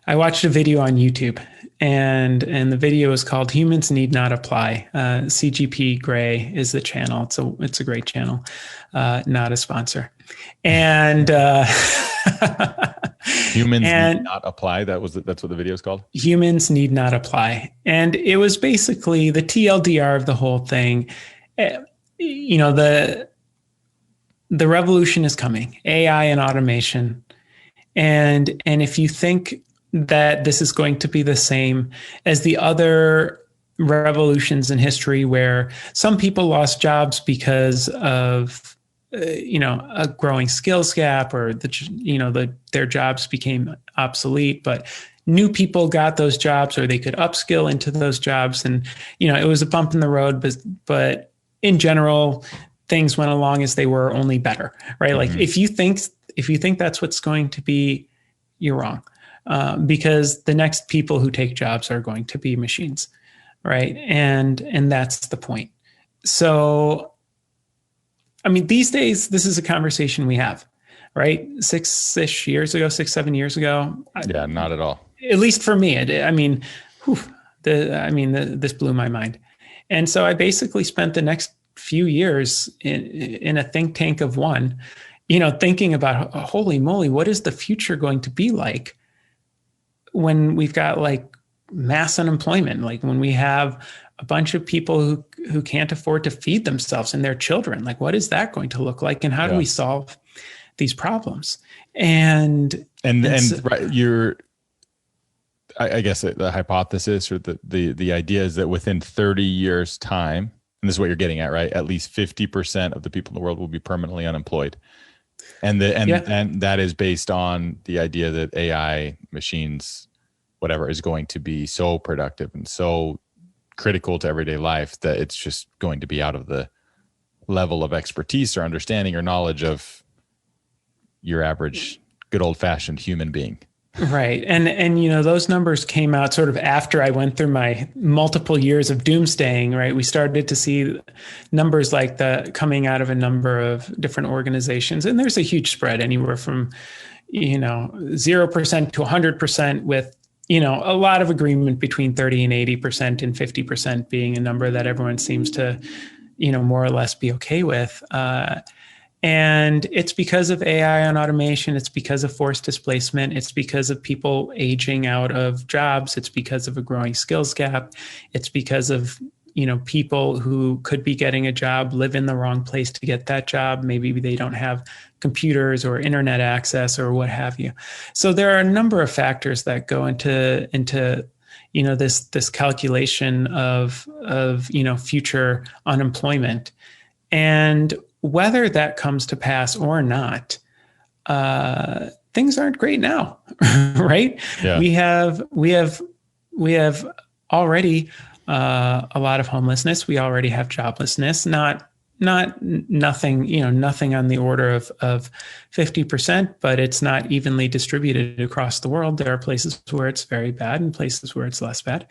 I watched a video on YouTube, and the video is called "Humans Need Not Apply." CGP Grey is the channel. It's a great channel, not a sponsor. And humans need not apply. That's what the video is called. Humans need not apply, and it was basically the TLDR of the whole thing. The revolution is coming, AI and automation, and if you think that this is going to be the same as the other revolutions in history where some people lost jobs because of a growing skills gap, or their jobs became obsolete, but new people got those jobs, or they could upskill into those jobs, and it was a bump in the road, but in general things went along as they were, only better, right? Mm-hmm. Like if you think that's what's going to be, you're wrong. Because the next people who take jobs are going to be machines, right? And that's the point. So, I mean, these days, this is a conversation we have, right? 6-7 years ago. Yeah, not at all. At least for me, this blew my mind. And so I basically spent the next few years in a think tank of one, thinking about, holy moly, what is the future going to be like when we've got like mass unemployment, like when we have a bunch of people who can't afford to feed themselves and their children, like what is that going to look like, and how do we solve these problems? And right, I guess the hypothesis or the idea is that within 30 years time, and this is what you're getting at, right? At least 50% of the people in the world will be permanently unemployed. And that is based on the idea that AI, machines, whatever, is going to be so productive and so critical to everyday life that it's just going to be out of the level of expertise or understanding or knowledge of your average good old fashioned human being. Right. And those numbers came out sort of after I went through my multiple years of doomsdaying, right? We started to see numbers like that coming out of a number of different organizations. And there's a huge spread, anywhere from, 0% to 100%, with, a lot of agreement between 30 and 80% and 50% being a number that everyone seems to, more or less be okay with. And it's because of AI and automation. It's because of forced displacement. It's because of people aging out of jobs. It's because of a growing skills gap. It's because of, people who could be getting a job live in the wrong place to get that job. Maybe they don't have computers or internet access or what have you. So there are a number of factors that go into this calculation of future unemployment. And whether that comes to pass or not, things aren't great now, right? Yeah. We have already a lot of homelessness. We already have joblessness. Nothing on the order of 50%, but it's not evenly distributed across the world. There are places where it's very bad and places where it's less bad.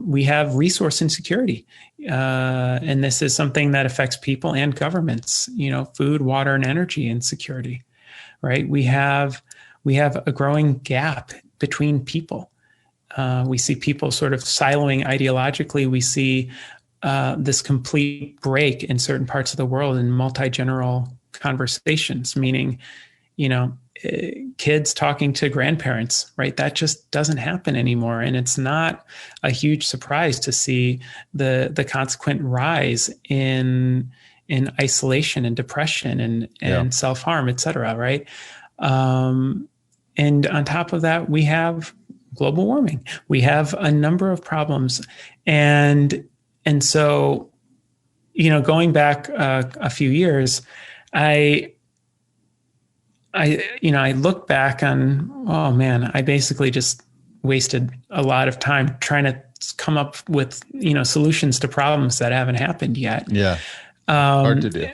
We have resource insecurity. And this is something that affects people and governments, food, water, and energy insecurity, right? We have a growing gap between people. We see people sort of siloing ideologically. We see this complete break in certain parts of the world in multi-general conversations, meaning, kids talking to grandparents, right? That just doesn't happen anymore. And it's not a huge surprise to see the consequent rise in isolation and depression and self-harm, et cetera, right? And on top of that, we have global warming. We have a number of problems. And so, going back a few years, I look back on, oh man, I basically just wasted a lot of time trying to come up with, solutions to problems that haven't happened yet. Yeah. Hard to do.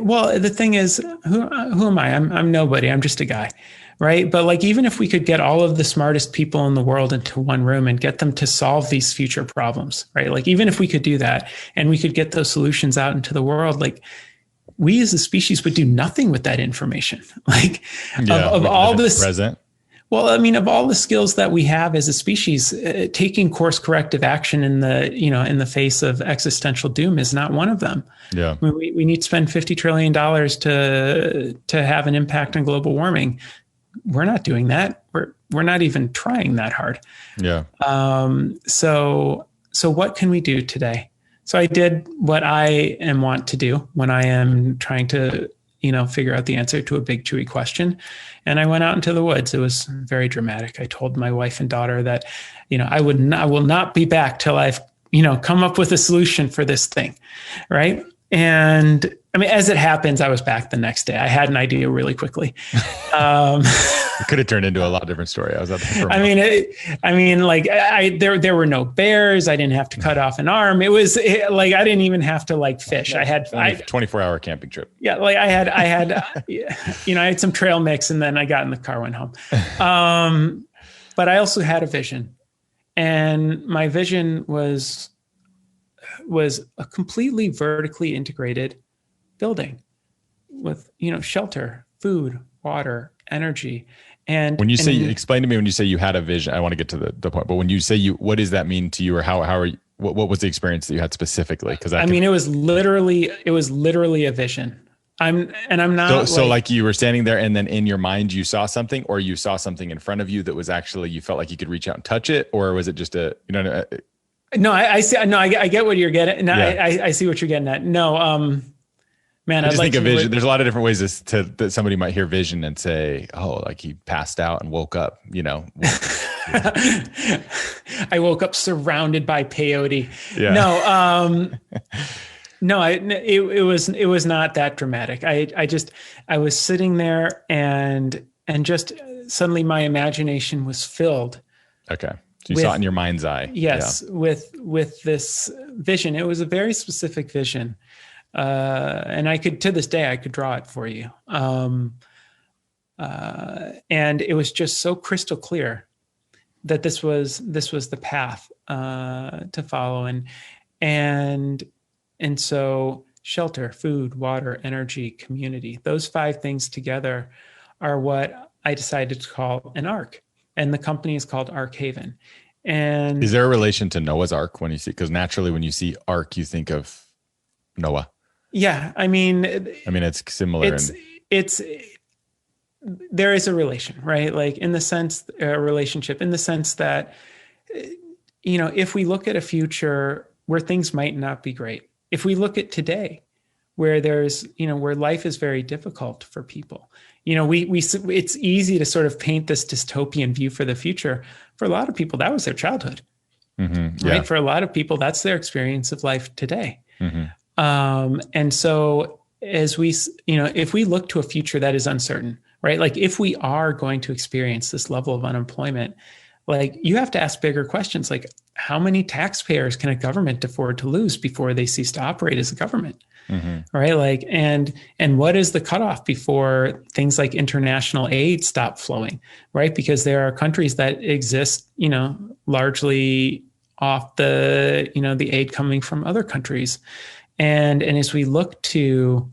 Well, the thing is, who am I? I'm nobody. I'm just a guy. Right. But like, even if we could get all of the smartest people in the world into one room and get them to solve these future problems, right? Like, even if we could do that and we could get those solutions out into the world, like, we as a species would do nothing with that information. Like, of all this present. Well, I mean, of all the skills that we have as a species, taking course corrective action in the face of existential doom is not one of them. Yeah. I mean, we need to spend $50 trillion to have an impact on global warming. We're not doing that. We're not even trying that hard. Yeah. So what can we do today? So I did what I want to do when I am trying to, figure out the answer to a big, chewy question. And I went out into the woods. It was very dramatic. I told my wife and daughter that, I will not be back till I've, come up with a solution for this thing. Right. And I mean, as it happens, I was back the next day. I had an idea really quickly. It could have turned into a lot different story. I was out there for there were no bears. I didn't have to cut off an arm. It was I didn't even have to fish. I had 24-hour camping trip. Yeah. I had some trail mix, and then I got in the car, went home. But I also had a vision, and my vision was a completely vertically integrated building with, shelter, food, water, energy. And when you say, explain to me, when you say you had a vision, I want to get to the point, but when you say what does that mean to you, or what was the experience that you had specifically? Because I mean, it was literally a vision. I'm not so like you were standing there and then in your mind you saw something, or you saw something in front of you that was actually, you felt like you could reach out and touch it, or was it just a, No, I see. No, I get what you're getting. No, Yeah. I see what you're getting at. No, man, I just think of vision. Like, There's a lot of different ways that somebody might hear vision and say, oh, like he passed out and woke up, I woke up surrounded by peyote. Yeah. No, no, it was not that dramatic. I was sitting there and just suddenly my imagination was filled. Okay. So you saw it in your mind's eye. Yes. Yeah. With this vision. It was a very specific vision. And to this day, I could draw it for you. And it was just so crystal clear that this was the path, to follow. And so shelter, food, water, energy, community, those 5 things together are what I decided to call an ark. And the company is called Arkhaven. And is there a relation to Noah's Ark when you see, because naturally when you see ark, you think of Noah. Yeah. I mean, it's similar. There is a relation, right? Like in the sense, a relationship in the sense that, if we look at a future where things might not be great, if we look at today, where there's, where life is very difficult for people, it's easy to sort of paint this dystopian view for the future. For a lot of people, that was their childhood, mm-hmm. Yeah. right? For a lot of people, that's their experience of life today. Mm-hmm. And so as we, if we look to a future that is uncertain, right? Like if we are going to experience this level of unemployment, like you have to ask bigger questions, like how many taxpayers can a government afford to lose before they cease to operate as a government? Mm-hmm. Right. Like, and what is the cutoff before things like international aid stop flowing? Right. Because there are countries that exist, largely off the, the aid coming from other countries. And as we look to,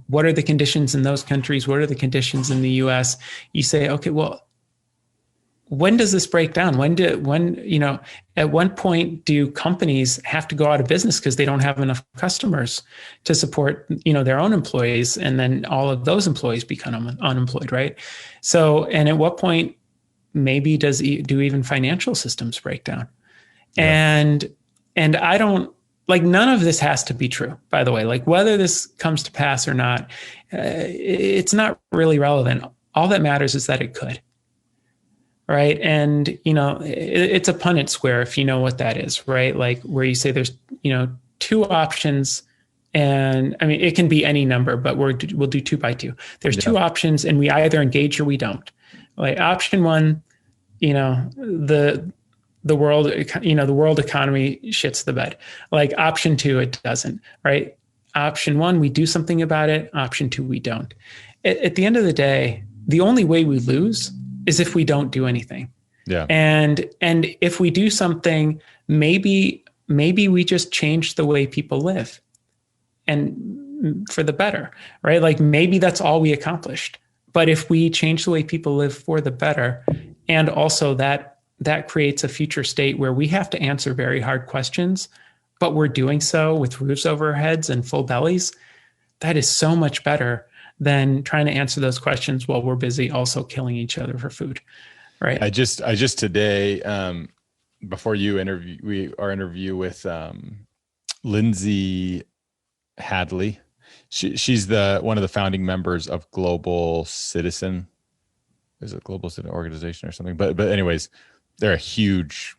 what are the conditions in those countries? What are the conditions in the US? You say, okay, well, when does this break down? At what point do companies have to go out of business because they don't have enough customers to support, their own employees, and then all of those employees become unemployed, right? So, and at what point maybe do even financial systems break down? Yeah. And I don't, like, none of this has to be true, by the way. Like whether this comes to pass or not, it's not really relevant. All that matters is that it could. Right. And, it's a Punnett square, if you know what that is, right? Like where you say there's, 2 options, and I mean, it can be any number, but we'll do 2 by 2. There's 2 options, and we either engage or we don't. Like option 1, the world economy shits the bed. Like option 2, it doesn't, right? Option 1, we do something about it. Option 2, we don't. At the end of the day, the only way we lose is if we don't do anything. Yeah. And if we do something, maybe we just change the way people live, and for the better, right? Like maybe that's all we accomplished. But if we change the way people live for the better, and also that creates a future state where we have to answer very hard questions, but we're doing so with roofs over our heads and full bellies, that is so much better than trying to answer those questions while we're busy also killing each other for food. Right. I just today, before our interview with Lindsay Hadley, she's one of the founding members of Global Citizen. Is it Global Citizen Organization or something? But anyways, they're a huge,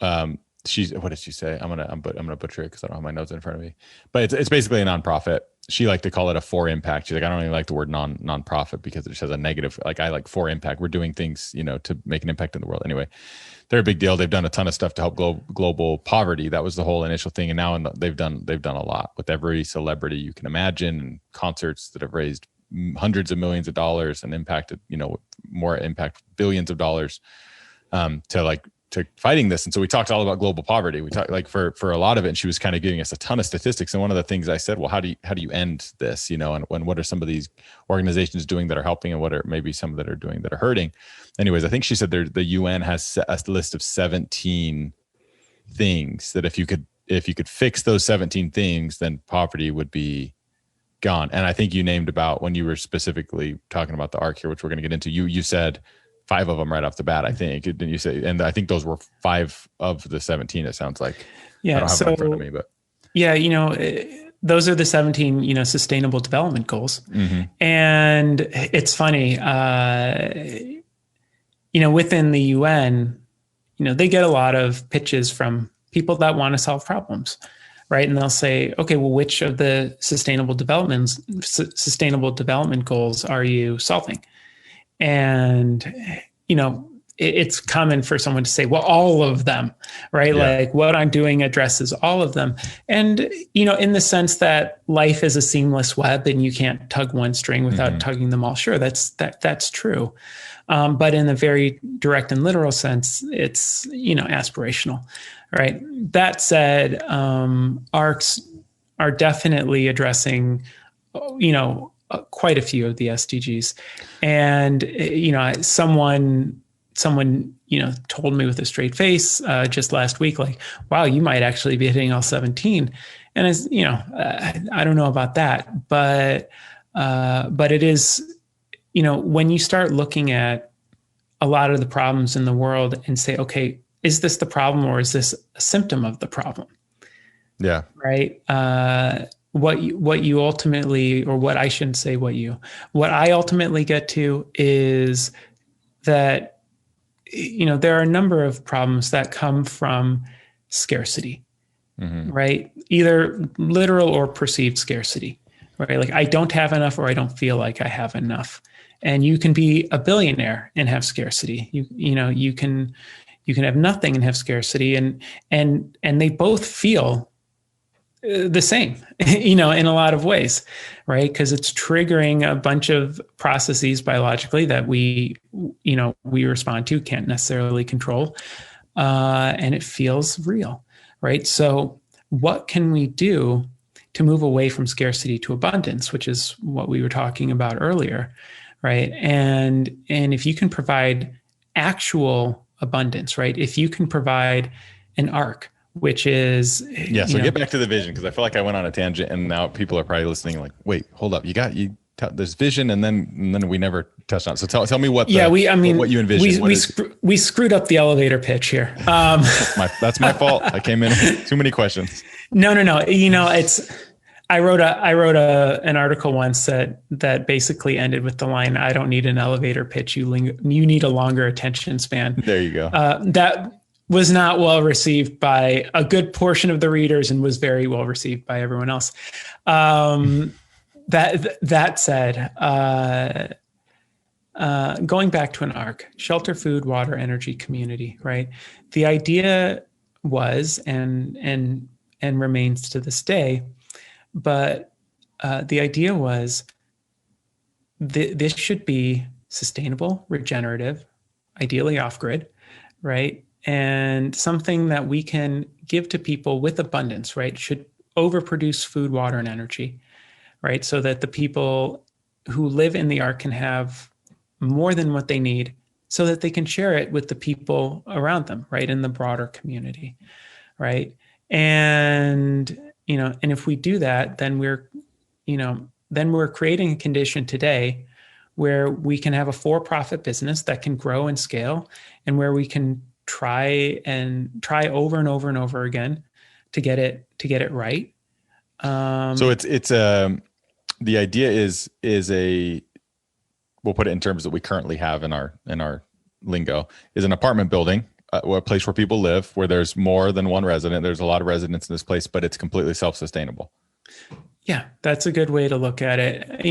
what did she say? I'm gonna butcher it because I don't have my notes in front of me, but it's basically a nonprofit. She liked to call it a for impact. She's like, I don't really like the word nonprofit because it just has a negative, like I like for impact. We're doing things, to make an impact in the world. Anyway, they're a big deal. They've done a ton of stuff to help global poverty. That was the whole initial thing. And now they've done a lot with every celebrity you can imagine, and concerts that have raised hundreds of millions of dollars and impacted, more impact billions of dollars, to fighting this. And so we talked all about global poverty. We talked like for a lot of it, and she was kind of giving us a ton of statistics. And one of the things I said, well, how do you end this, and what are some of these organizations doing that are helping, and what are maybe some that are doing that are hurting? Anyways, I think she said the UN has a list of 17 things that if you could fix those 17 things, then poverty would be gone. And I think you named about, when you were specifically talking about the arc here, which we're going to get into, you said 5 of them right off the bat, I think. Didn't you say? And I think those were 5 of the 17, it sounds like. Yeah. I don't have it in front of me, but yeah, those are the 17, sustainable development goals. Mm-hmm. And it's funny, within the UN, they get a lot of pitches from people that want to solve problems, right? And they'll say, okay, well, which of the sustainable development goals are you solving? And, it's common for someone to say, well, all of them, right? Yeah. Like what I'm doing addresses all of them. And, in the sense that life is a seamless web and you can't tug one string without tugging them all. Sure, that's true. But in a very direct and literal sense, it's, aspirational, right? That said, ARCs are definitely addressing, quite a few of the SDGs. And, someone, told me with a straight face just last week, like, wow, you might actually be hitting all 17. And as I don't know about that, but it is, when you start looking at a lot of the problems in the world and say, okay, is this the problem or is this a symptom of the problem? Yeah. Right. What you ultimately, or what I shouldn't say, what I ultimately get to is that, there are a number of problems that come from scarcity, right? Either literal or perceived scarcity, right? Like I don't have enough, or I don't feel like I have enough. And you can be a billionaire and have scarcity. You can have nothing and have scarcity, and they both feel the same, in a lot of ways, right? Because it's triggering a bunch of processes biologically that we respond to, can't necessarily control, and it feels real, right? So what can we do to move away from scarcity to abundance, which is what we were talking about earlier, right? And if you can provide actual abundance, right? If you can provide an arc, which is so get back to the vision, because I feel like I went on a tangent and now people are probably listening like, wait, hold up, there's vision and then we never touched on it. So tell me what what you envision. We screwed up the elevator pitch here. That's my fault. I came in too many questions. No. I wrote an article once that basically ended with the line, "I don't need an elevator pitch. You need a longer attention span." There you go. That was not well received by a good portion of the readers and was very well received by everyone else. That said, going back to an arc, shelter, food, water, energy, community, right? The idea was and remains to this day, but the idea was this should be sustainable, regenerative, ideally off-grid, right? And something that we can give to people with abundance, right? Should overproduce food, water, and energy, right? So that the people who live in the ark can have more than what they need, so that they can share it with the people around them, right? In the broader community, right? And, and if we do that, then we're creating a condition today where we can have a for-profit business that can grow and scale, and where we can try over and over and over again to get it right. So it's the idea is we'll put it in terms that we currently have in our lingo, is an apartment building, a place where people live, where there's more than one resident. There's a lot of residents in this place, but it's completely self-sustainable. Yeah, that's a good way to look at it.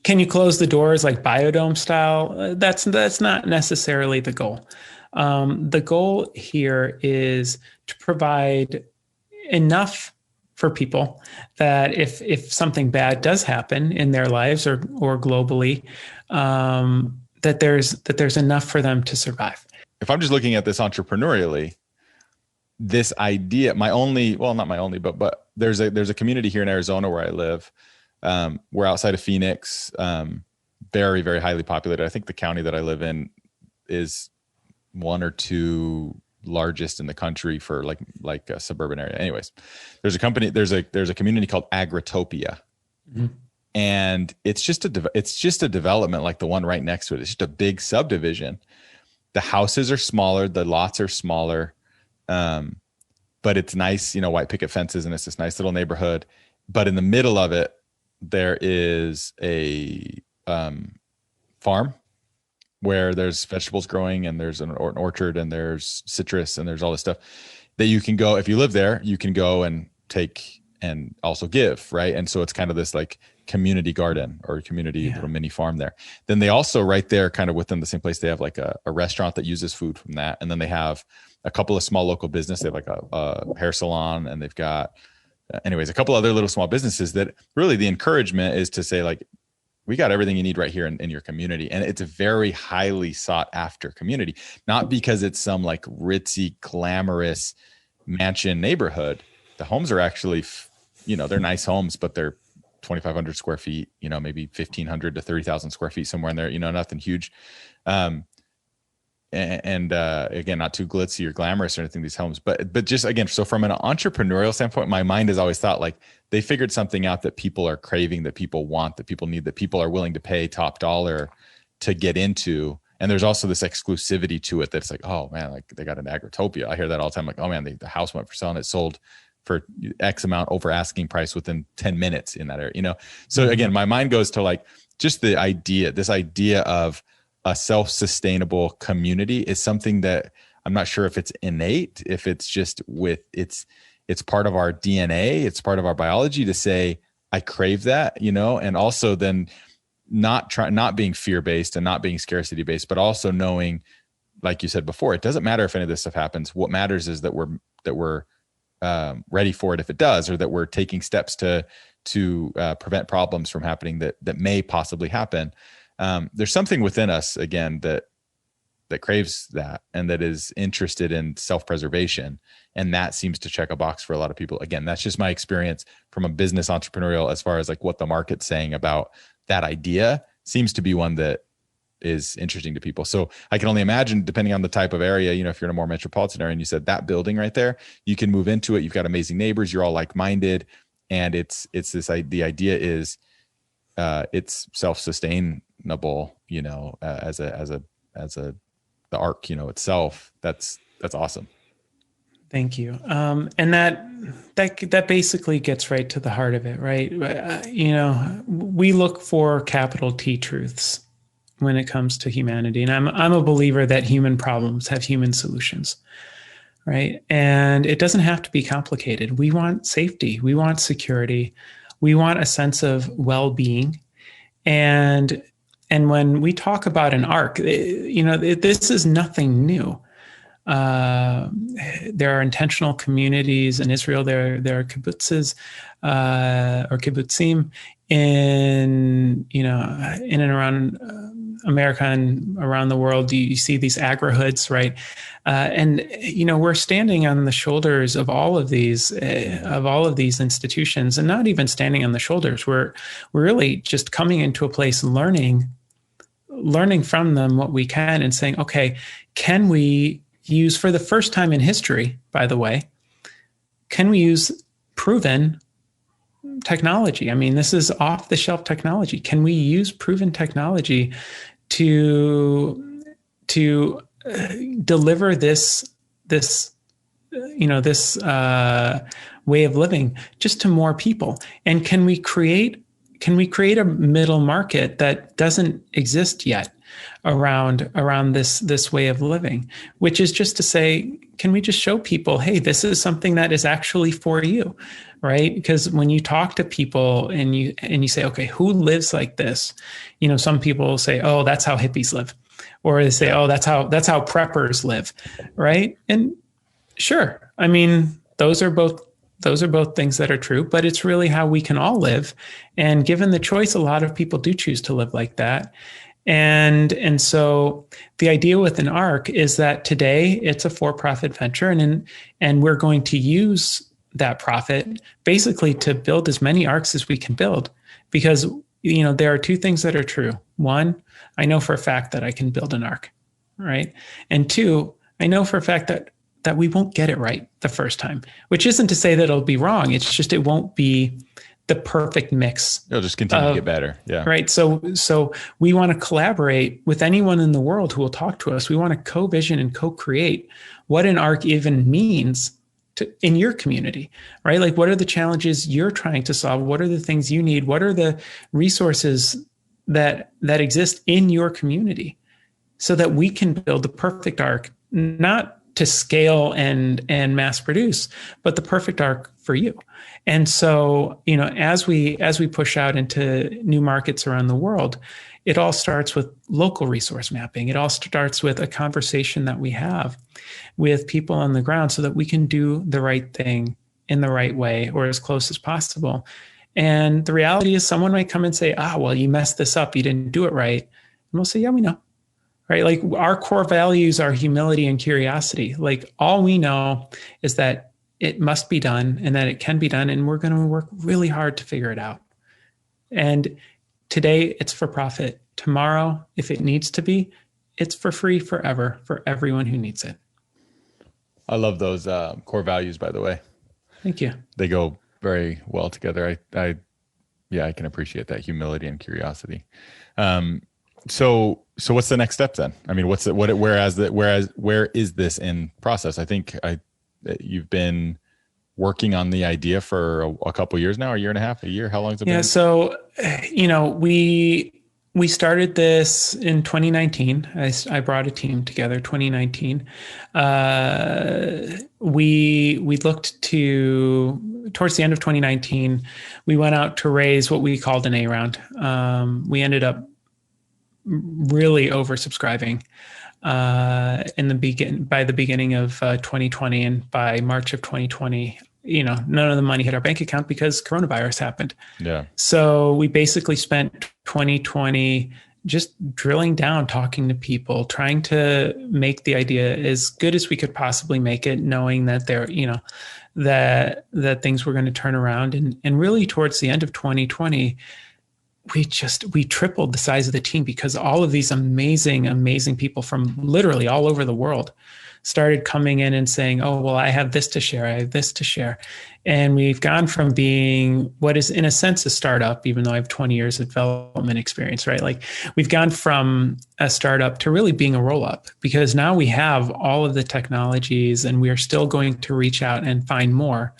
Can you close the doors like biodome style? That's not necessarily the goal. The goal here is to provide enough for people that if something bad does happen in their lives or globally, that there's enough for them to survive. If I'm just looking at this entrepreneurially, this idea, but there's a community here in Arizona where I live. We're outside of Phoenix, very, very highly populated. I think the county that I live in is 1 or 2 largest in the country for like a suburban area. Anyways, there's a community called Agritopia. Mm-hmm. And it's just a development like the one right next to it. It's just a big subdivision. The houses are smaller, the lots are smaller, but it's nice, white picket fences, and it's this nice little neighborhood. But in the middle of it, there is a farm where there's vegetables growing, and there's an orchard, and there's citrus, and there's all this stuff that you can go, if you live there, you can go and take and also give, right? And so it's kind of this like community garden or community little mini farm there. Then they also right there kind of within the same place, they have like a restaurant that uses food from that. And then they have a couple of small local business. They have like a hair salon, and they've got anyways, a couple other little small businesses that really the encouragement is to say like, we got everything you need right here in your community. And it's a very highly sought after community, not because it's some like ritzy, glamorous mansion neighborhood. The homes are actually, they're nice homes, but they're 2,500 square feet, maybe 1,500 to 30,000 square feet, somewhere in there, nothing huge. And again, not too glitzy or glamorous or anything, these homes, but just again, so from an entrepreneurial standpoint, my mind has always thought like they figured something out that people are craving, that people want, that people need, that people are willing to pay top dollar to get into. And there's also this exclusivity to it that's like, oh man, like they got an Agritopia. I hear that all the time. Like, oh man, the house went for selling, it sold for X amount over asking price within 10 minutes in that area, So again, my mind goes to like just this idea of a self-sustainable community is something that I'm not sure if it's innate, if it's just it's part of our DNA. It's part of our biology to say, I crave that, and also then not being fear-based and not being scarcity-based, but also knowing, like you said before, it doesn't matter if any of this stuff happens. What matters is that we're ready for it if it does, or that we're taking steps to prevent problems from happening that may possibly happen. There's something within us again that craves that, and that is interested in self-preservation, and that seems to check a box for a lot of people. Again, that's just my experience from a business entrepreneurial, as far as like what the market's saying about that idea, seems to be one that is interesting to people. So I can only imagine, depending on the type of area, if you're in a more metropolitan area, and you said that building right there, you can move into it. You've got amazing neighbors. You're all like-minded. And it's the idea is, it's self-sustainable, as the arc, itself. That's awesome. Thank you. And that basically gets right to the heart of it, right? We look for capital T truths when it comes to humanity. And I'm a believer that human problems have human solutions, right? And it doesn't have to be complicated. We want safety. We want security. We want a sense of well-being. And when we talk about an arc, this is nothing new. There are intentional communities in Israel. There are kibbutzes or kibbutzim in and around America and around the world. You see these agri-hoods, right? And we're standing on the shoulders of all of these institutions, and not even standing on the shoulders. We're really just coming into a place and learning from them what we can, and saying, okay, can we use, for the first time in history, by the way, can we use proven technology? I mean, this is off-the-shelf technology. Can we use proven technology to deliver this way of living just to more people? And can we create a middle market that doesn't exist yet around this way of living, which is just to say, can we just show people, hey, this is something that is actually for you, right? Because when you talk to people and you say, okay, who lives like this? Some people will say, oh, that's how hippies live, or they say, oh, that's how preppers live, right? And sure, I mean, those are both things that are true, but it's really how we can all live. And given the choice, a lot of people do choose to live like that. And so the idea with an ARC is that today it's a for-profit venture, and we're going to use that profit basically to build as many ARCs as we can build, because there are two things that are true. One, I know for a fact that I can build an ARC, right? And two, I know for a fact that that we won't get it right the first time, which isn't to say that it'll be wrong. It's just, it won't be the perfect mix. It'll just continue to get better. Yeah. Right. So we want to collaborate with anyone in the world who will talk to us. We want to co-vision and co-create what an Arkhaven means in your community, right? Like, what are the challenges you're trying to solve? What are the things you need? What are the resources that exist in your community, so that we can build the perfect Ark, not to scale and mass produce, but the perfect Ark for you. And so, as we push out into new markets around the world, it all starts with local resource mapping. It all starts with a conversation that we have with people on the ground, so that we can do the right thing in the right way, or as close as possible. And the reality is, someone might come and say, well, you messed this up. You didn't do it right. And we'll say, yeah, we know. Right? Like, our core values are humility and curiosity. Like, all we know is that it must be done and that it can be done. And we're going to work really hard to figure it out. And today it's for profit. Tomorrow, if it needs to be, it's for free forever for everyone who needs it. I love those core values, by the way. Thank you. They go very well together. I can appreciate that humility and curiosity. So what's the next step then? I mean, where is this in process? I think you've been working on the idea for a couple of years now, a year and a half, a year. How long has it been? Yeah. So, we started this in 2019. I brought a team together, 2019. We looked towards the end of 2019, we went out to raise what we called an A round. We ended up really oversubscribing by the beginning of 2020, and by March of 2020, none of the money hit our bank account because coronavirus happened. Yeah. So we basically spent 2020 just drilling down, talking to people, trying to make the idea as good as we could possibly make it, knowing that that things were going to turn around. And really towards the end of 2020, we tripled the size of the team, because all of these amazing people from literally all over the world started coming in and saying, oh, well, I have this to share. I have this to share. And we've gone from being what is in a sense a startup, even though I have 20 years of development experience, right? Like, we've gone from a startup to really being a roll-up, because now we have all of the technologies, and we are still going to reach out and find more.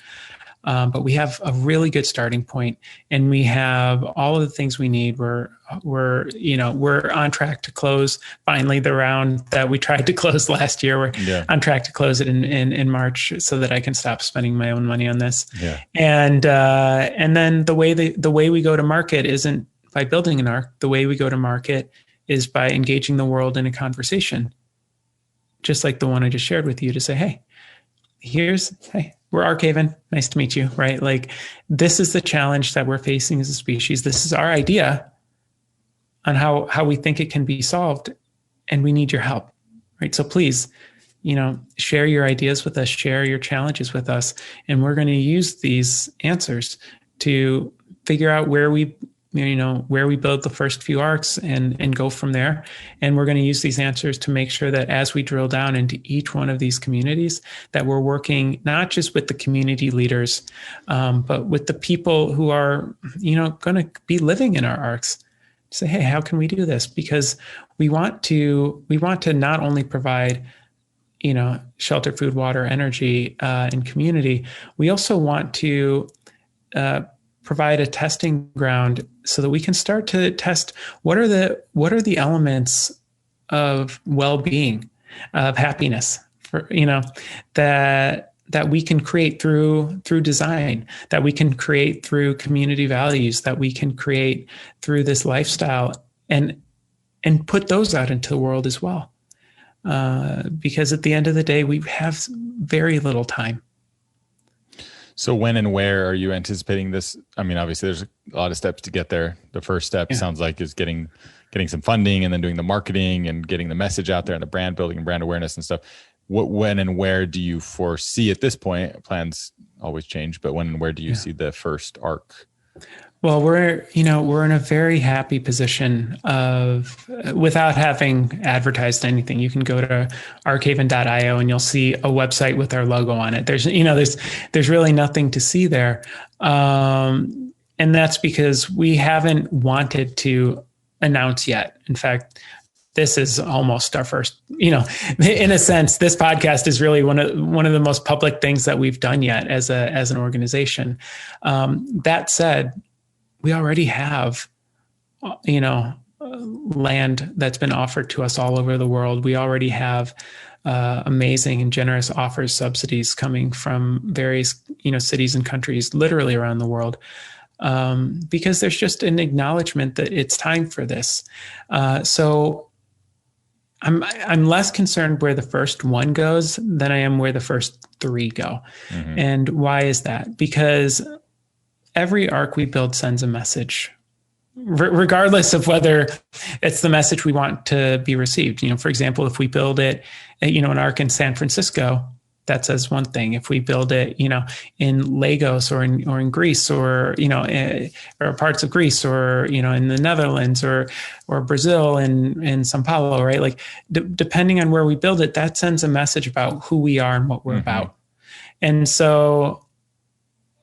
But we have a really good starting point, and we have all of the things we need. We're on track to close finally the round that we tried to close last year. We're on track to close it in March, so that I can stop spending my own money on this. Yeah. And then the way we go to market isn't by building an Ark. The way we go to market is by engaging the world in a conversation, just like the one I just shared with you, to say, hey, we're Arkhaven. Nice to meet you, right? Like, this is the challenge that we're facing as a species. This is our idea on how we think it can be solved, and we need your help, right? So please, share your ideas with us, share your challenges with us, and we're going to use these answers to figure out where we build the first few arcs and go from there. And we're going to use these answers to make sure that as we drill down into each one of these communities, that we're working not just with the community leaders, but with the people who are, going to be living in our arcs. Say, hey, how can we do this? Because we want to not only provide, shelter, food, water, energy, and community. We also want to provide a testing ground so that we can start to test what are the elements of well-being, of happiness, for that we can create through design, that we can create through community values, that we can create through this lifestyle, and put those out into the world as well. Because at the end of the day, we have very little time. So when and where are you anticipating this? I mean, obviously there's a lot of steps to get there. The first step sounds like is getting some funding, and then doing the marketing and getting the message out there, and the brand building and brand awareness and stuff. When and where do you foresee at this point? Plans always change, but when and where do you see the first Ark? Well, we're in a very happy position of, without having advertised anything. You can go to Arkhaven.io and you'll see a website with our logo on it. There's really nothing to see there. And that's because we haven't wanted to announce yet. In fact, this is almost our first, in a sense, this podcast is really one of the most public things that we've done yet as an organization. That said, we already have, land that's been offered to us all over the world. We already have amazing and generous offers, subsidies coming from various, cities and countries literally around the world, because there's just an acknowledgement that it's time for this. So I'm less concerned where the first one goes than I am where the first three go. Mm-hmm. And why is that? Because every arc we build sends a message, regardless of whether it's the message we want to be received. For example, if we build it, an arc in San Francisco, that says one thing. If we build it, in Lagos or in Greece or parts of Greece or, in the Netherlands or Brazil and Sao Paulo, right? Like depending on where we build it, that sends a message about who we are and what we're about. And so,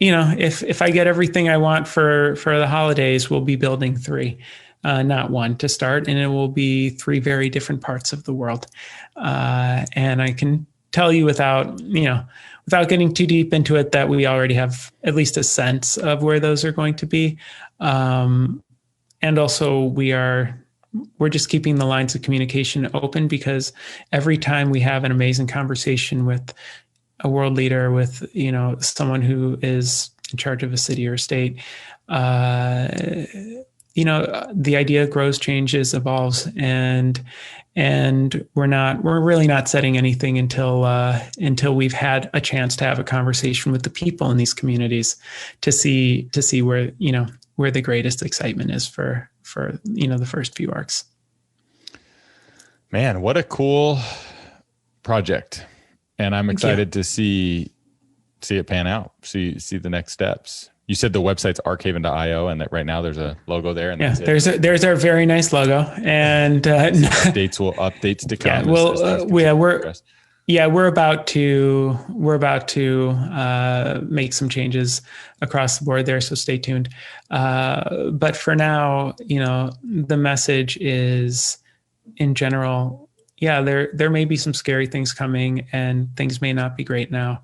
if I get everything I want for the holidays, we'll be building 3, not 1 to start. And it will be 3 very different parts of the world. And I can tell you without getting too deep into it, that we already have at least a sense of where those are going to be. And also we're just keeping the lines of communication open, because every time we have an amazing conversation with a world leader, with, someone who is in charge of a city or state, the idea grows, changes, evolves, and we're really not setting anything until we've had a chance to have a conversation with the people in these communities to see where the greatest excitement is for the first few arcs. Man, what a cool project. And I'm excited to see it pan out, see the next steps. You said the website's arkhaven.io, and that right now there's a logo there. And there's our very nice logo, and updates to come. We're about to make some changes across the board there, so stay tuned. But for now, the message is, in general, there may be some scary things coming, and things may not be great now,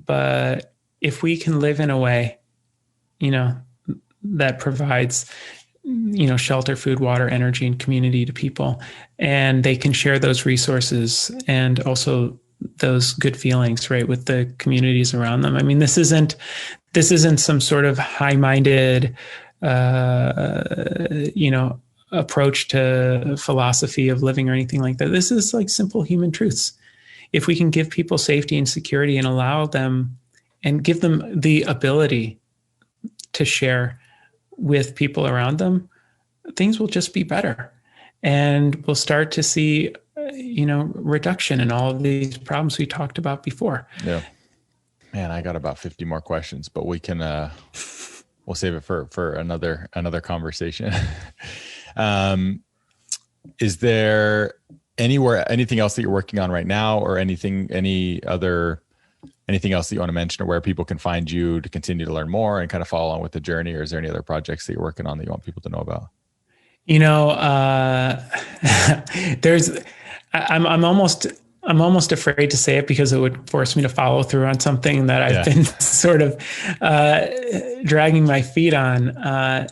but if we can live in a way that provides, shelter, food, water, energy, and community to people, and they can share those resources and also those good feelings, right, with the communities around them. I mean, this isn't some sort of high-minded, approach to philosophy of living or anything like that. This is like simple human truths. If we can give people safety and security and allow them and give them the ability to share with people around them, things will just be better. And we'll start to see, reduction in all of these problems we talked about before. Yeah. Man, I got about 50 more questions, but we can, we'll save it for another conversation. Is there anything else that you're working on right now, or anything else that you want to mention, or where people can find you to continue to learn more and kind of follow on with the journey? Or is there any other projects that you're working on that you want people to know about? I'm almost afraid to say it, because it would force me to follow through on something that I've been sort of dragging my feet on.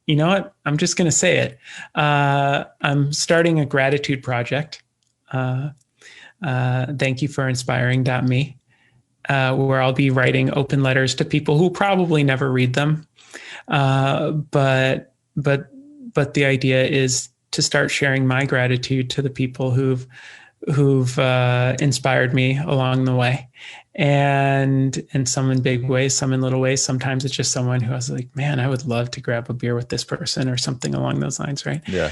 You know what? I'm just going to say it. I'm starting a gratitude project. Thank you for inspiring.me, where I'll be writing open letters to people who probably never read them. But the idea is to start sharing my gratitude to the people who've inspired me along the way. and some in big ways, some in little ways. Sometimes it's just someone who I was like, man, I would love to grab a beer with this person or something along those lines, right? Yeah.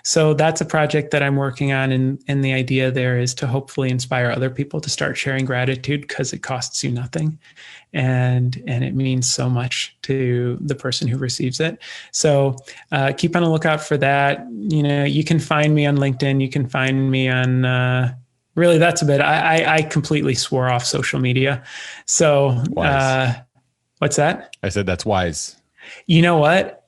So that's a project that I'm working on, and the idea there is to hopefully inspire other people to start sharing gratitude, because it costs you nothing, and it means so much to the person who receives it. So keep on the lookout for that. You can find me on LinkedIn. You can find me on really, that's a bit. I completely swore off social media. So what's that? I said that's wise. You know what?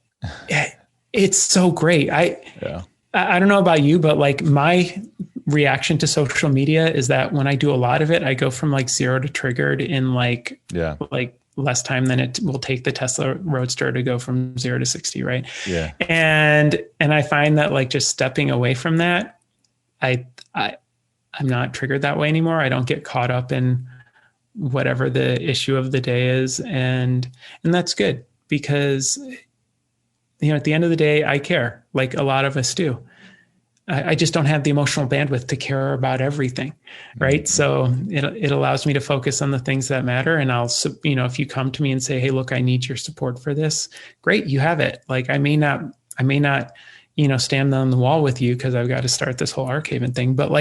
It's so great. I don't know about you, but like my reaction to social media is that when I do a lot of it, I go from like 0 to triggered in like less time than it will take the Tesla Roadster to go from 0 to 60. Right. Yeah. And I find that like just stepping away from that, I'm not triggered that way anymore. I don't get caught up in whatever the issue of the day is. And that's good, because, at the end of the day, I care, like a lot of us do. I just don't have the emotional bandwidth to care about everything. Right. So it allows me to focus on the things that matter. And I'll, if you come to me and say, hey, look, I need your support for this. Great. You have it. Like, I may not, stand on the wall with you because I've got to start this whole Arkhaven thing. But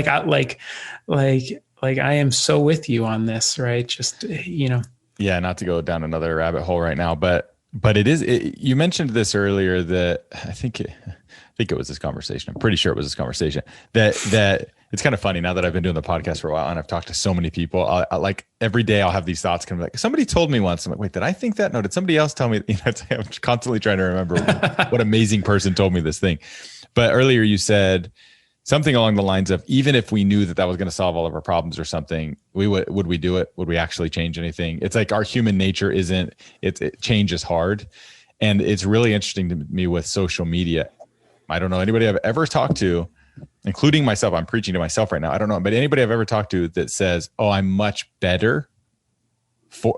I am so with you on this, right? Just, Yeah, not to go down another rabbit hole right now, but you mentioned this earlier that I think it was this conversation. I'm pretty sure it was this conversation that it's kind of funny now that I've been doing the podcast for a while and I've talked to so many people. I like every day I'll have these thoughts kind of like, somebody told me once. I'm like, wait, did I think that? No, did somebody else tell me? I'm constantly trying to remember what amazing person told me this thing. But earlier you said something along the lines of, even if we knew that was going to solve all of our problems or something, would we do it? Would we actually change anything? It's like our human nature change is hard. And it's really interesting to me with social media. I don't know anybody I've ever talked to, including myself. I'm preaching to myself right now. I don't know, but anybody I've ever talked to that says, "Oh, I'm much better.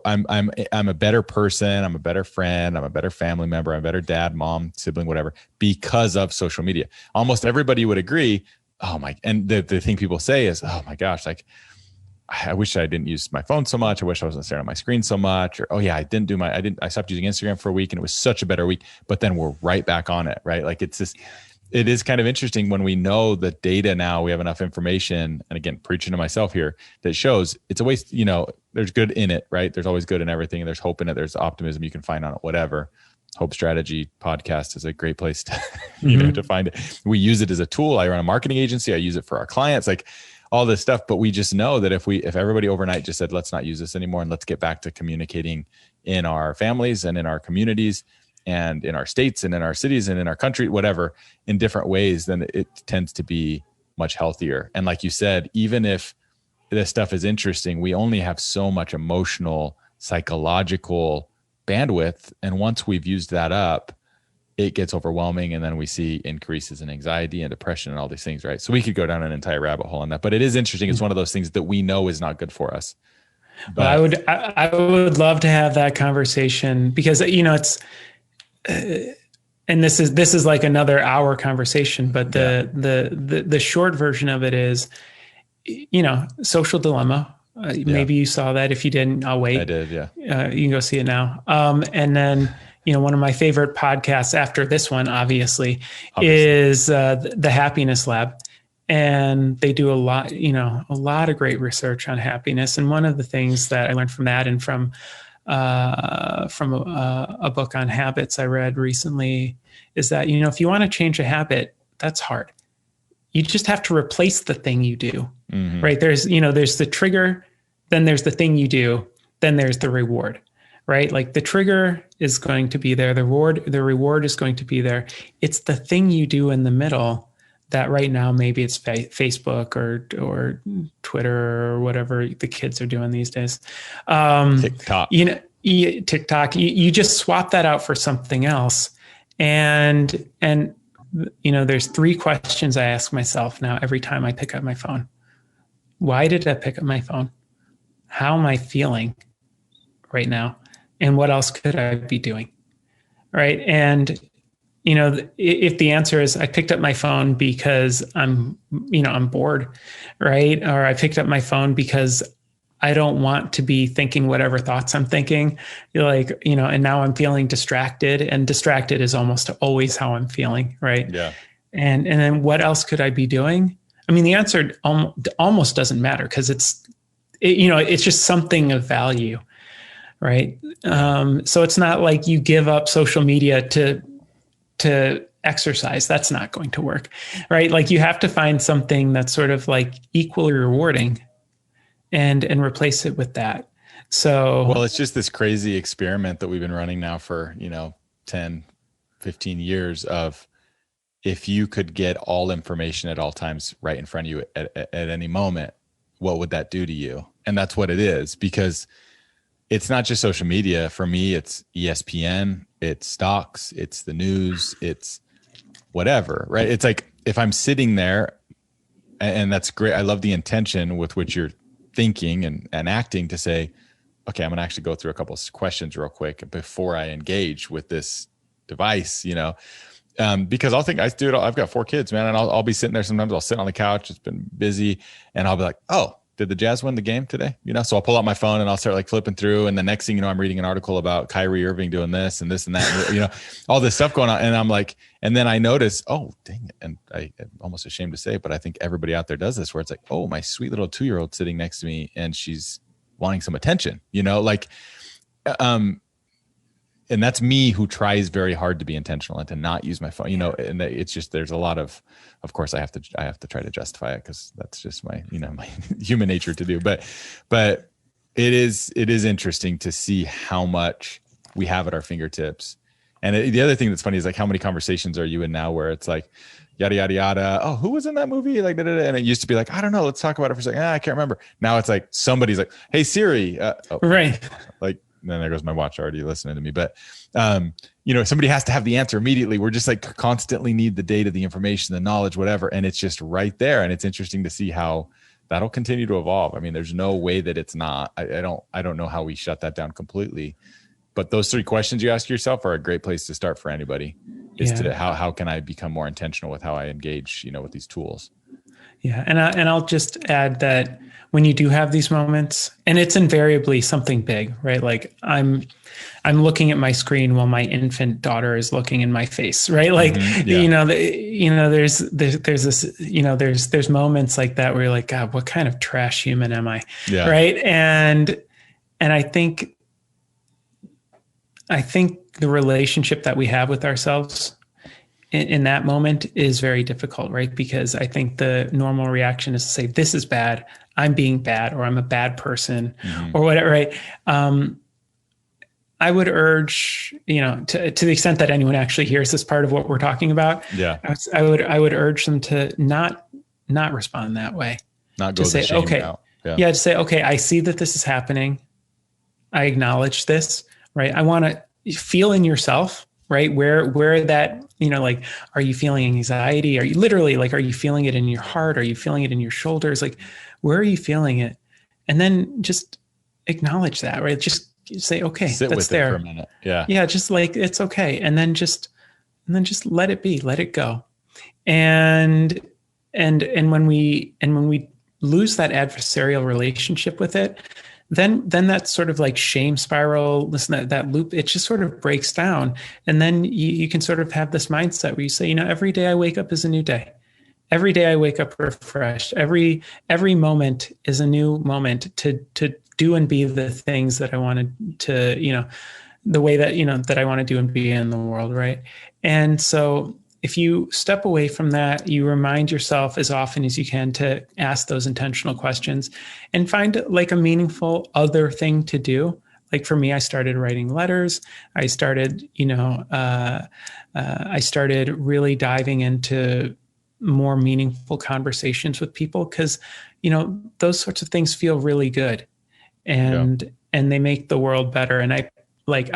I'm a better person. I'm a better friend. I'm a better family member. I'm a better dad, mom, sibling, whatever, because of social media." Almost everybody would agree. Oh my! And the thing people say is, "Oh my gosh, like I wish I didn't use my phone so much. I wish I wasn't staring at my screen so much." Or, "Oh yeah, I stopped using Instagram for a week and it was such a better week." But then we're right back on it, right? Like it is kind of interesting when we know the data now, we have enough information. And again, preaching to myself here, that shows it's a waste, there's good in it, right? There's always good in everything. And there's hope in it. There's optimism you can find on it, whatever. Hope Strategy podcast is a great place to, to find it. We use it as a tool. I run a marketing agency. I use it for our clients, like all this stuff. But we just know that if everybody overnight just said, let's not use this anymore and let's get back to communicating in our families and in our communities and in our states and in our cities and in our country, whatever, in different ways, then it tends to be much healthier. And like you said, even if this stuff is interesting, we only have so much emotional, psychological bandwidth. And once we've used that up, it gets overwhelming. And then we see increases in anxiety and depression and all these things, right? So we could go down an entire rabbit hole on that, but it is interesting. It's one of those things that we know is not good for us. But well, I would love to have that conversation, because, it's, and this is like another hour conversation, but the short version of it is, Social Dilemma. Maybe you saw that. If you didn't, I'll wait. I did. Yeah. You can go see it now. And then, one of my favorite podcasts after this one, obviously. Is the Happiness Lab. And they do a lot of great research on happiness. And one of the things that I learned from that and from a book on habits I read recently is that, if you want to change a habit, that's hard. You just have to replace the thing you do, right? There's the trigger, then there's the thing you do, then there's the reward, right? Like the trigger is going to be there. The reward is going to be there. It's the thing you do in the middle that right now, maybe it's Facebook or Twitter or whatever the kids are doing these days. TikTok. TikTok. You just swap that out for something else. And there's 3 questions I ask myself now every time I pick up my phone. Why did I pick up my phone? How am I feeling right now? And what else could I be doing? Right. And if the answer is I picked up my phone because I'm bored, right? Or I picked up my phone because I don't want to be thinking whatever thoughts I'm thinking. Like, and now I'm feeling distracted, and distracted is almost always how I'm feeling. Right. Yeah. And then what else could I be doing? I mean, the answer almost doesn't matter, because it's just something of value. Right. So it's not like you give up social media to exercise. That's not going to work. Right. Like, you have to find something that's sort of like equally rewarding and replace it with that. So, well, it's just this crazy experiment that we've been running now for, 10, 15 years of, if you could get all information at all times right in front of you at any moment, what would that do to you? And that's what it is, because it's not just social media. For me, it's ESPN, it's stocks, it's the news, it's whatever, right? It's like, if I'm sitting there, and that's great. I love the intention with which you're thinking and acting to say, okay, I'm going to actually go through a couple of questions real quick before I engage with this device, because I'll think, I've got 4 kids, man. And I'll be sitting there. Sometimes I'll sit on the couch. It's been busy. And I'll be like, oh, did the Jazz win the game today? So I'll pull out my phone and I'll start like flipping through. And the next thing I'm reading an article about Kyrie Irving doing this and this and that, all this stuff going on. And I'm like, and then I notice, oh, dang it. And I'm almost ashamed to say it, but I think everybody out there does this, where it's like, oh, my sweet little 2-year-old sitting next to me and she's wanting some attention, and that's me, who tries very hard to be intentional and to not use my phone, and it's just, there's a lot of course I have to try to justify it, because that's just my, my human nature to do. But it is interesting to see how much we have at our fingertips. And the other thing that's funny is, like, how many conversations are you in now where it's like, yada, yada, yada. Oh, who was in that movie? Like, and it used to be like, I don't know. Let's talk about it for a second. I can't remember. Now it's like, somebody's like, hey, Siri. Right. Like, then there goes my watch already listening to me. But, somebody has to have the answer immediately. We're just like constantly need the data, the information, the knowledge, whatever. And it's just right there. And it's interesting to see how that'll continue to evolve. I mean, there's no way that it's not. I don't know how we shut that down completely. But those 3 questions you ask yourself are a great place to start for anybody. Is to how can I become more intentional with how I engage, with these tools? Yeah. And I'll just add that when you do have these moments, and it's invariably something big, right? Like, I'm looking at my screen while my infant daughter is looking in my face, right? Like, there's this, there's moments like that where you're like, God, what kind of trash human am I? Yeah. Right. And I think the relationship that we have with ourselves in that moment is very difficult, right? Because I think the normal reaction is to say, this is bad, I'm being bad, or I'm a bad person, or whatever, right? I would urge, to the extent that anyone actually hears this part of what we're talking about, I would urge them to not respond that way. Not go to say, okay, route. To say, okay, I see that this is happening. I acknowledge this, right? I want to feel in yourself, right? Where that, like, are you feeling anxiety? Are you literally like, are you feeling it in your heart? Are you feeling it in your shoulders? Like, where are you feeling it? And then just acknowledge that, right? Just say, okay, sit that's with there it for a minute. Yeah. Yeah. Just like, it's okay. And then just let it be, let it go. And when we lose that adversarial relationship with it, then that sort of like shame spiral, listen, that loop, it just sort of breaks down. And then you can sort of have this mindset where you say, every day I wake up is a new day. Every day I wake up refreshed. Every moment is a new moment to do and be the things that I wanted to, the way that, that I want to do and be in the world. Right. And so if you step away from that, you remind yourself as often as you can to ask those intentional questions and find like a meaningful other thing to do. Like for me, I started writing letters. I started, I started really diving into more meaningful conversations with people because, those sorts of things feel really good and they make the world better. And I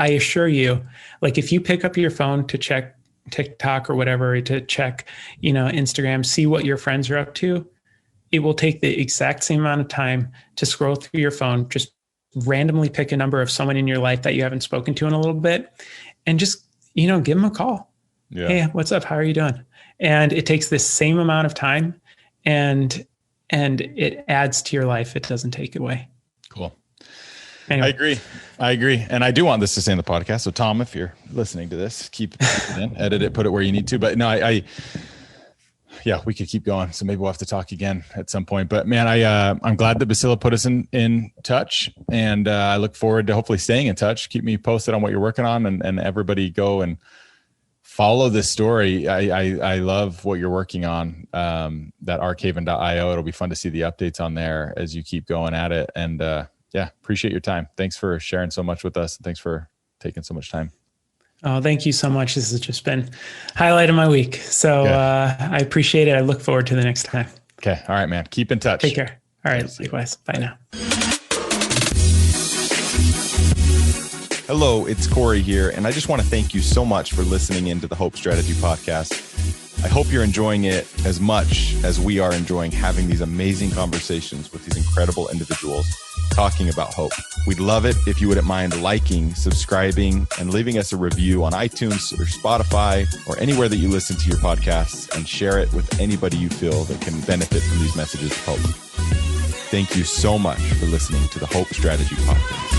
assure you, like if you pick up your phone to check TikTok or whatever, to check, Instagram, see what your friends are up to, it will take the exact same amount of time to scroll through your phone, just randomly pick a number of someone in your life that you haven't spoken to in a little bit and just, give them a call. Yeah. Hey, what's up? How are you doing? And it takes the same amount of time and it adds to your life. It doesn't take away. Anyway. I agree. And I do want this to stay in the podcast. So Tom, if you're listening to this, keep it in, edit it, put it where you need to. But no, yeah, we could keep going. So maybe we'll have to talk again at some point. But man, I'm glad that Basila put us in touch, and I look forward to hopefully staying in touch. Keep me posted on what you're working on, and everybody go and follow this story. I love what you're working on. That Arkhaven.io. It'll be fun to see the updates on there as you keep going at it. And yeah, appreciate your time. Thanks for sharing so much with us. And thanks for taking so much time. Oh, thank you so much. This has just been highlight of my week. So I appreciate it. I look forward to the next time. Okay. All right, man. Keep in touch. Take care. All right. Likewise. Bye now. Hello, it's Corey here, and I just want to thank you so much for listening into the Hope Strategy podcast. I hope you're enjoying it as much as we are enjoying having these amazing conversations with these incredible individuals talking about hope. We'd love it if you wouldn't mind liking, subscribing, and leaving us a review on iTunes or Spotify or anywhere that you listen to your podcasts, and share it with anybody you feel that can benefit from these messages of hope. Thank you so much for listening to the Hope Strategy podcast.